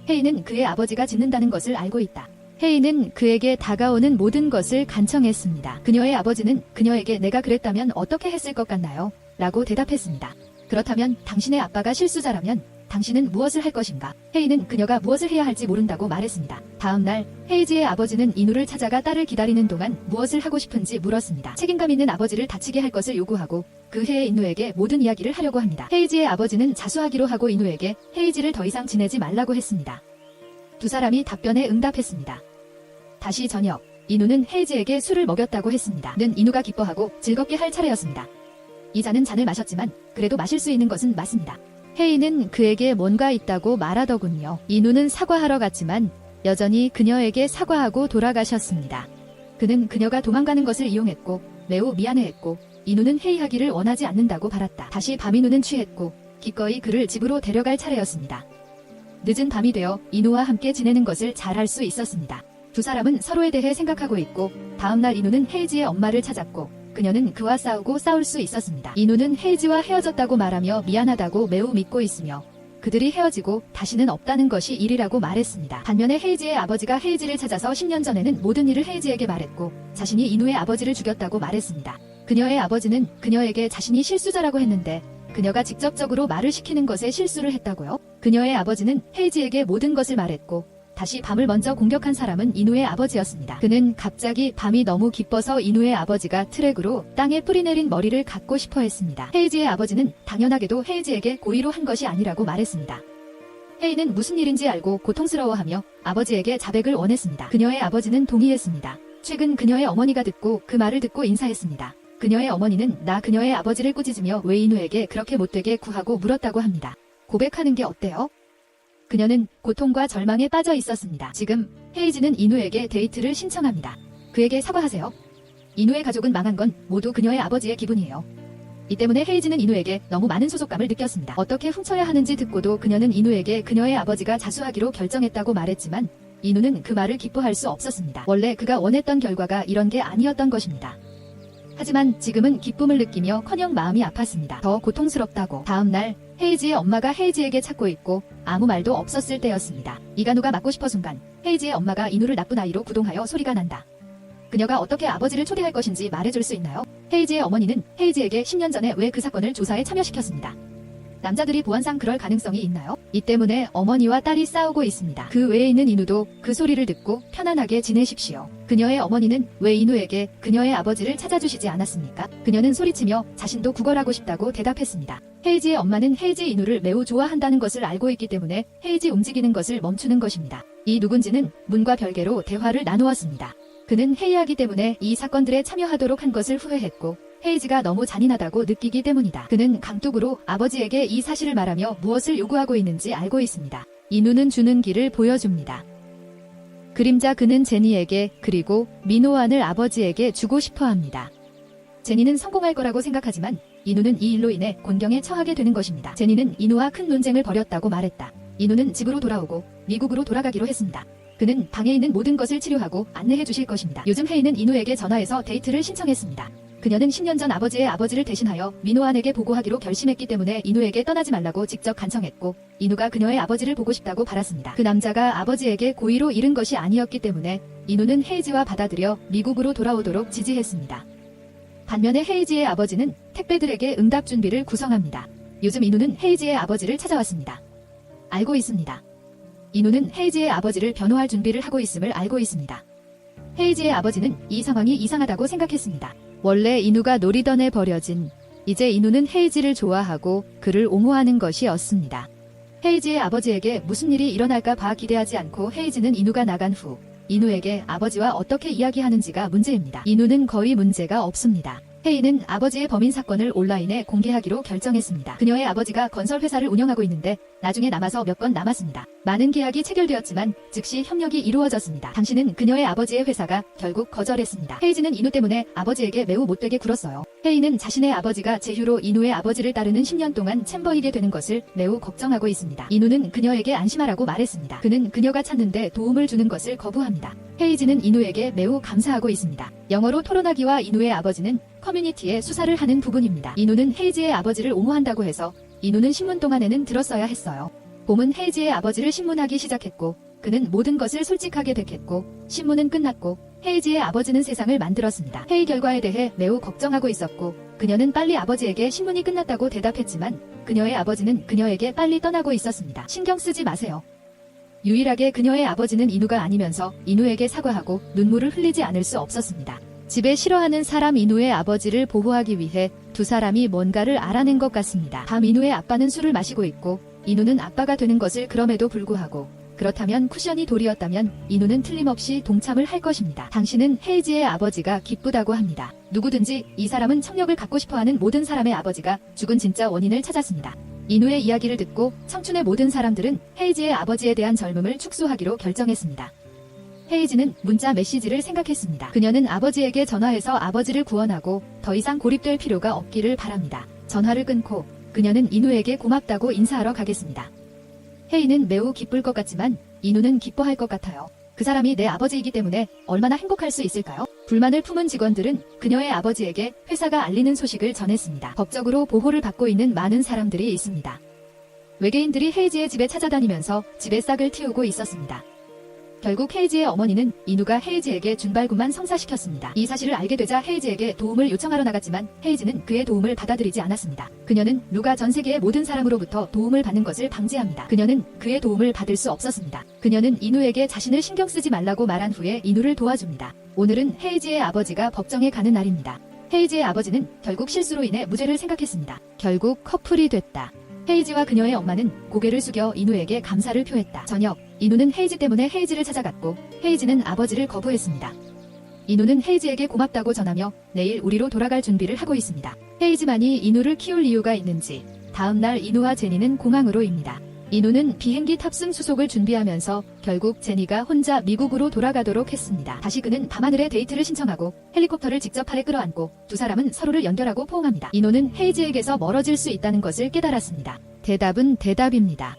헤이는 그의 아버지가 짓는다는 것을 알고 있다. 헤이는 그에게 다가오는 모든 것을 간청했습니다. 그녀의 아버지는 그녀에게 내가 그랬다면 어떻게 했을 것 같나요? 라고 대답했습니다. 그렇다면 당신의 아빠가 실수자라면 당신은 무엇을 할 것인가? 헤이는 그녀가 무엇을 해야 할지 모른다고 말했습니다. 다음 날 헤이지의 아버지는 이누를 찾아가 딸을 기다리는 동안 무엇을 하고 싶은지 물었습니다. 책임감 있는 아버지를 다치게 할 것을 요구하고 그 해에 이누에게 모든 이야기를 하려고 합니다. 헤이지의 아버지는 자수하기로 하고 이누에게 헤이지를 더 이상 지내지 말라고 했습니다. 두 사람이 답변에 응답했습니다. 다시 저녁, 이누는 헤이지에게 술을 먹였다고 했습니다. 는 이누가 기뻐하고 즐겁게 할 차례였습니다. 이자는 잔을 마셨지만 그래도 마실 수 있는 것은 맞습니다. 헤이는 그에게 뭔가 있다고 말하더군요. 이누는 사과하러 갔지만 여전히 그녀에게 사과하고 돌아가셨습니다. 그는 그녀가 도망가는 것을 이용했고 매우 미안해했고 이누는 회의하기를 원하지 않는다고 바랐다. 다시 밤 이누는 취했고 기꺼이 그를 집으로 데려갈 차례였습니다. 늦은 밤이 되어 이누와 함께 지내는 것을 잘할 수 있었습니다. 두 사람은 서로에 대해 생각하고 있고 다음날 이누는 헤이지의 엄마를 찾았고 그녀는 그와 싸우고 싸울 수 있었습니다. 이누는 헤이지와 헤어졌다고 말하며 미안하다고 매우 믿고 있으며 그들이 헤어지고 다시는 없다는 것이 일이라고 말했습니다. 반면에 헤이지의 아버지가 헤이지를 찾아서 10년 전에는 모든 일을 헤이지에게 말했고 자신이 이누의 아버지를 죽였다고 말했습니다. 그녀의 아버지는 그녀에게 자신이 실수자라고 했는데 그녀가 직접적으로 말을 시키는 것에 실수를 했다고요? 그녀의 아버지는 헤이지에게 모든 것을 말했고 다시 밤을 먼저 공격한 사람은 이누의 아버지였습니다. 그는 갑자기 밤이 너무 기뻐서 이누의 아버지가 트랙으로 땅에 뿌리내린 머리를 갖고 싶어 했습니다. 헤이지의 아버지는 당연하게도 헤이지에게 고의로 한 것이 아니라고 말했습니다. 헤이는 무슨 일인지 알고 고통스러워하며 아버지에게 자백을 원했습니다. 그녀의 아버지는 동의했습니다. 최근 그녀의 어머니가 듣고 그 말을 듣고 인사했습니다. 그녀의 어머니는 나 그녀의 아버지를 꾸짖으며 왜 이누에게 그렇게 못되게 구하고 물었다고 합니다. 고백하는 게 어때요? 그녀는 고통과 절망에 빠져 있었습니다. 지금 헤이지는 이누에게 데이트를 신청합니다. 그에게 사과하세요. 이누의 가족은 망한 건 모두 그녀의 아버지의 기분이에요. 이 때문에 헤이지는 이누에게 너무 많은 소속감을 느꼈습니다. 어떻게 훔쳐야 하는지 듣고도 그녀는 이누에게 그녀의 아버지가 자수하기로 결정했다고 말했지만 이누는 그 말을 기뻐할 수 없었습니다. 원래 그가 원했던 결과가 이런 게 아니었던 것입니다. 하지만 지금은 기쁨을 느끼며 커녕 마음이 아팠습니다. 더 고통스럽다고. 다음날 헤이지의 엄마가 헤이지에게 찾고 있고 아무 말도 없었을 때였습니다. 이간우가 맞고 싶어 순간 헤이지의 엄마가 이누를 나쁜 아이로 구동하여 소리가 난다. 그녀가 어떻게 아버지를 초대할 것인지 말해줄 수 있나요? 헤이지의 어머니는 헤이지에게 10년 전에 왜 그 사건을 조사에 참여시켰습니다. 남자들이 보안상 그럴 가능성이 있나요? 이 때문에 어머니와 딸이 싸우고 있습니다. 그 외에 있는 이누도 그 소리를 듣고 편안하게 지내십시오. 그녀의 어머니는 왜 이누에게 그녀의 아버지를 찾아주시지 않았습니까? 그녀는 소리치며 자신도 구걸하고 싶다고 대답했습니다. 헤이지의 엄마는 헤이지 이누를 매우 좋아한다는 것을 알고 있기 때문에 헤이지 움직이는 것을 멈추는 것입니다. 이 누군지는 문과 별개로 대화를 나누었습니다. 그는 회의하기 때문에 이 사건들에 참여하도록 한 것을 후회했고 헤이지가 너무 잔인하다고 느끼기 때문이다. 그는 강뚝으로 아버지에게 이 사실을 말하며 무엇을 요구하고 있는지 알고 있습니다. 이누는 주는 길을 보여줍니다. 그림자 그는 제니에게 그리고 미노안을 아버지에게 주고 싶어 합니다. 제니는 성공할 거라고 생각하지만 이누는 이 일로 인해 곤경에 처하게 되는 것입니다. 제니는 이누와 큰 논쟁을 벌였다고 말했다. 이누는 집으로 돌아오고 미국으로 돌아가기로 했습니다. 그는 방에 있는 모든 것을 치료하고 안내해 주실 것입니다. 요즘 헤이는 이누에게 전화해서 데이트를 신청했습니다. 그녀는 10년 전 아버지의 아버지를 대신하여 미노안에게 보고하기로 결심했기 때문에 이누에게 떠나지 말라고 직접 간청했고 이누가 그녀의 아버지를 보고 싶다고 바랐습니다. 그 남자가 아버지에게 고의로 잃은 것이 아니었기 때문에 이누는 헤이지와 받아들여 미국으로 돌아오도록 지지했습니다. 반면에 헤이지의 아버지는 택배들에게 응답 준비를 구성합니다. 요즘 이누는 헤이지의 아버지를 찾아왔습니다. 알고 있습니다. 이누는 헤이지의 아버지를 변호할 준비를 하고 있음을 알고 있습니다. 헤이지의 아버지는 이 상황이 이상하다고 생각했습니다. 원래 이누가 노리던 애 버려진 이제 이누는 헤이지를 좋아하고 그를 옹호하는 것이었습니다. 헤이지의 아버지에게 무슨 일이 일어날까 봐 기대하지 않고 헤이지는 이누가 나간 후 이누에게 아버지와 어떻게 이야기하는지가 문제입니다. 이누는 거의 문제가 없습니다. 헤이는 아버지의 범인 사건을 온라인에 공개하기로 결정했습니다. 그녀의 아버지가 건설회사를 운영하고 있는데 나중에 남아서 몇 건 남았습니다. 많은 계약이 체결되었지만 즉시 협력이 이루어졌습니다. 당신은 그녀의 아버지의 회사가 결국 거절했습니다. 헤이지는 이누 때문에 아버지에게 매우 못되게 굴었어요. 헤이는 자신의 아버지가 제휴로 이누의 아버지를 따르는 10년 동안 챔버이게 되는 것을 매우 걱정하고 있습니다. 이누는 그녀에게 안심하라고 말했습니다. 그는 그녀가 찾는데 도움을 주는 것을 거부합니다. 헤이지는 이누에게 매우 감사하고 있습니다. 영어로 토론하기와 이누의 아버지는 커뮤니티에 수사를 하는 부분입니다. 이누는 헤이지의 아버지를 옹호한다고 해서 이누는 신문 동안에는 들었어야 했어요. 봄은 헤이지의 아버지를 신문하기 시작했고 그는 모든 것을 솔직하게 백했고 신문은 끝났고 헤이지의 아버지는 세상을 만들었습니다. 회의 결과에 대해 매우 걱정하고 있었고 그녀는 빨리 아버지에게 신문이 끝났다고 대답했지만 그녀의 아버지는 그녀에게 빨리 떠나고 있었습니다. 신경 쓰지 마세요. 유일하게 그녀의 아버지는 이누가 아니면서 이누에게 사과하고 눈물을 흘리지 않을 수 없었습니다. 집에 싫어하는 사람 이누의 아버지를 보호하기 위해 두 사람이 뭔가를 알아낸 것 같습니다. 밤 이누의 아빠는 술을 마시고 있고 이누는 아빠가 되는 것을 그럼에도 불구하고 그렇다면 쿠션이 돌이었다면 이누는 틀림없이 동참을 할 것입니다. 당신은 헤이지의 아버지가 기쁘다고 합니다. 누구든지 이 사람은 청력을 갖고 싶어하는 모든 사람의 아버지가 죽은 진짜 원인을 찾았습니다. 이누의 이야기를 듣고 청춘의 모든 사람들은 헤이지의 아버지에 대한 젊음을 축소하기로 결정했습니다. 헤이지는 문자 메시지를 생각했습니다. 그녀는 아버지에게 전화해서 아버지를 구원하고 더 이상 고립될 필요가 없기를 바랍니다. 전화를 끊고 그녀는 이누에게 고맙다고 인사하러 가겠습니다. 헤이는 매우 기쁠 것 같지만 이누는 기뻐할 것 같아요. 그 사람이 내 아버지이기 때문에 얼마나 행복할 수 있을까요? 불만을 품은 직원들은 그녀의 아버지에게 회사가 알리는 소식을 전했습니다. 법적으로 보호를 받고 있는 많은 사람들이 있습니다. 외계인들이 헤이지의 집에 찾아다니면서 집에 싹을 틔우고 있었습니다. 결국 헤이지의 어머니는 이누가 헤이지에게 준발구만 성사시켰습니다. 이 사실을 알게 되자 헤이지에게 도움을 요청하러 나갔지만 헤이지는 그의 도움을 받아들이지 않았습니다. 그녀는 누가 전 세계의 모든 사람으로부터 도움을 받는 것을 방지합니다. 그녀는 그의 도움을 받을 수 없었습니다. 그녀는 이누에게 자신을 신경 쓰지 말라고 말한 후에 이누를 도와줍니다. 오늘은 헤이지의 아버지가 법정에 가는 날입니다. 헤이지의 아버지는 결국 실수로 인해 무죄를 생각했습니다. 결국 커플이 됐다. 헤이지와 그녀의 엄마는 고개를 숙여 이누에게 감사를 표했다. 저녁, 이누는 헤이지 때문에 헤이지를 찾아갔고 헤이지는 아버지를 거부했습니다. 이누는 헤이지에게 고맙다고 전하며 내일 우리로 돌아갈 준비를 하고 있습니다. 헤이지만이 이누를 키울 이유가 있는지 다음날 이누와 제니는 공항으로입니다. 이누는 비행기 탑승 수속을 준비하면서 결국 제니가 혼자 미국으로 돌아가도록 했습니다. 다시 그는 밤하늘에 데이트를 신청하고 헬리콥터를 직접 팔에 끌어안고 두 사람은 서로를 연결하고 포옹합니다. 이누는 헤이지에게서 멀어질 수 있다는 것을 깨달았습니다. 대답은 대답입니다.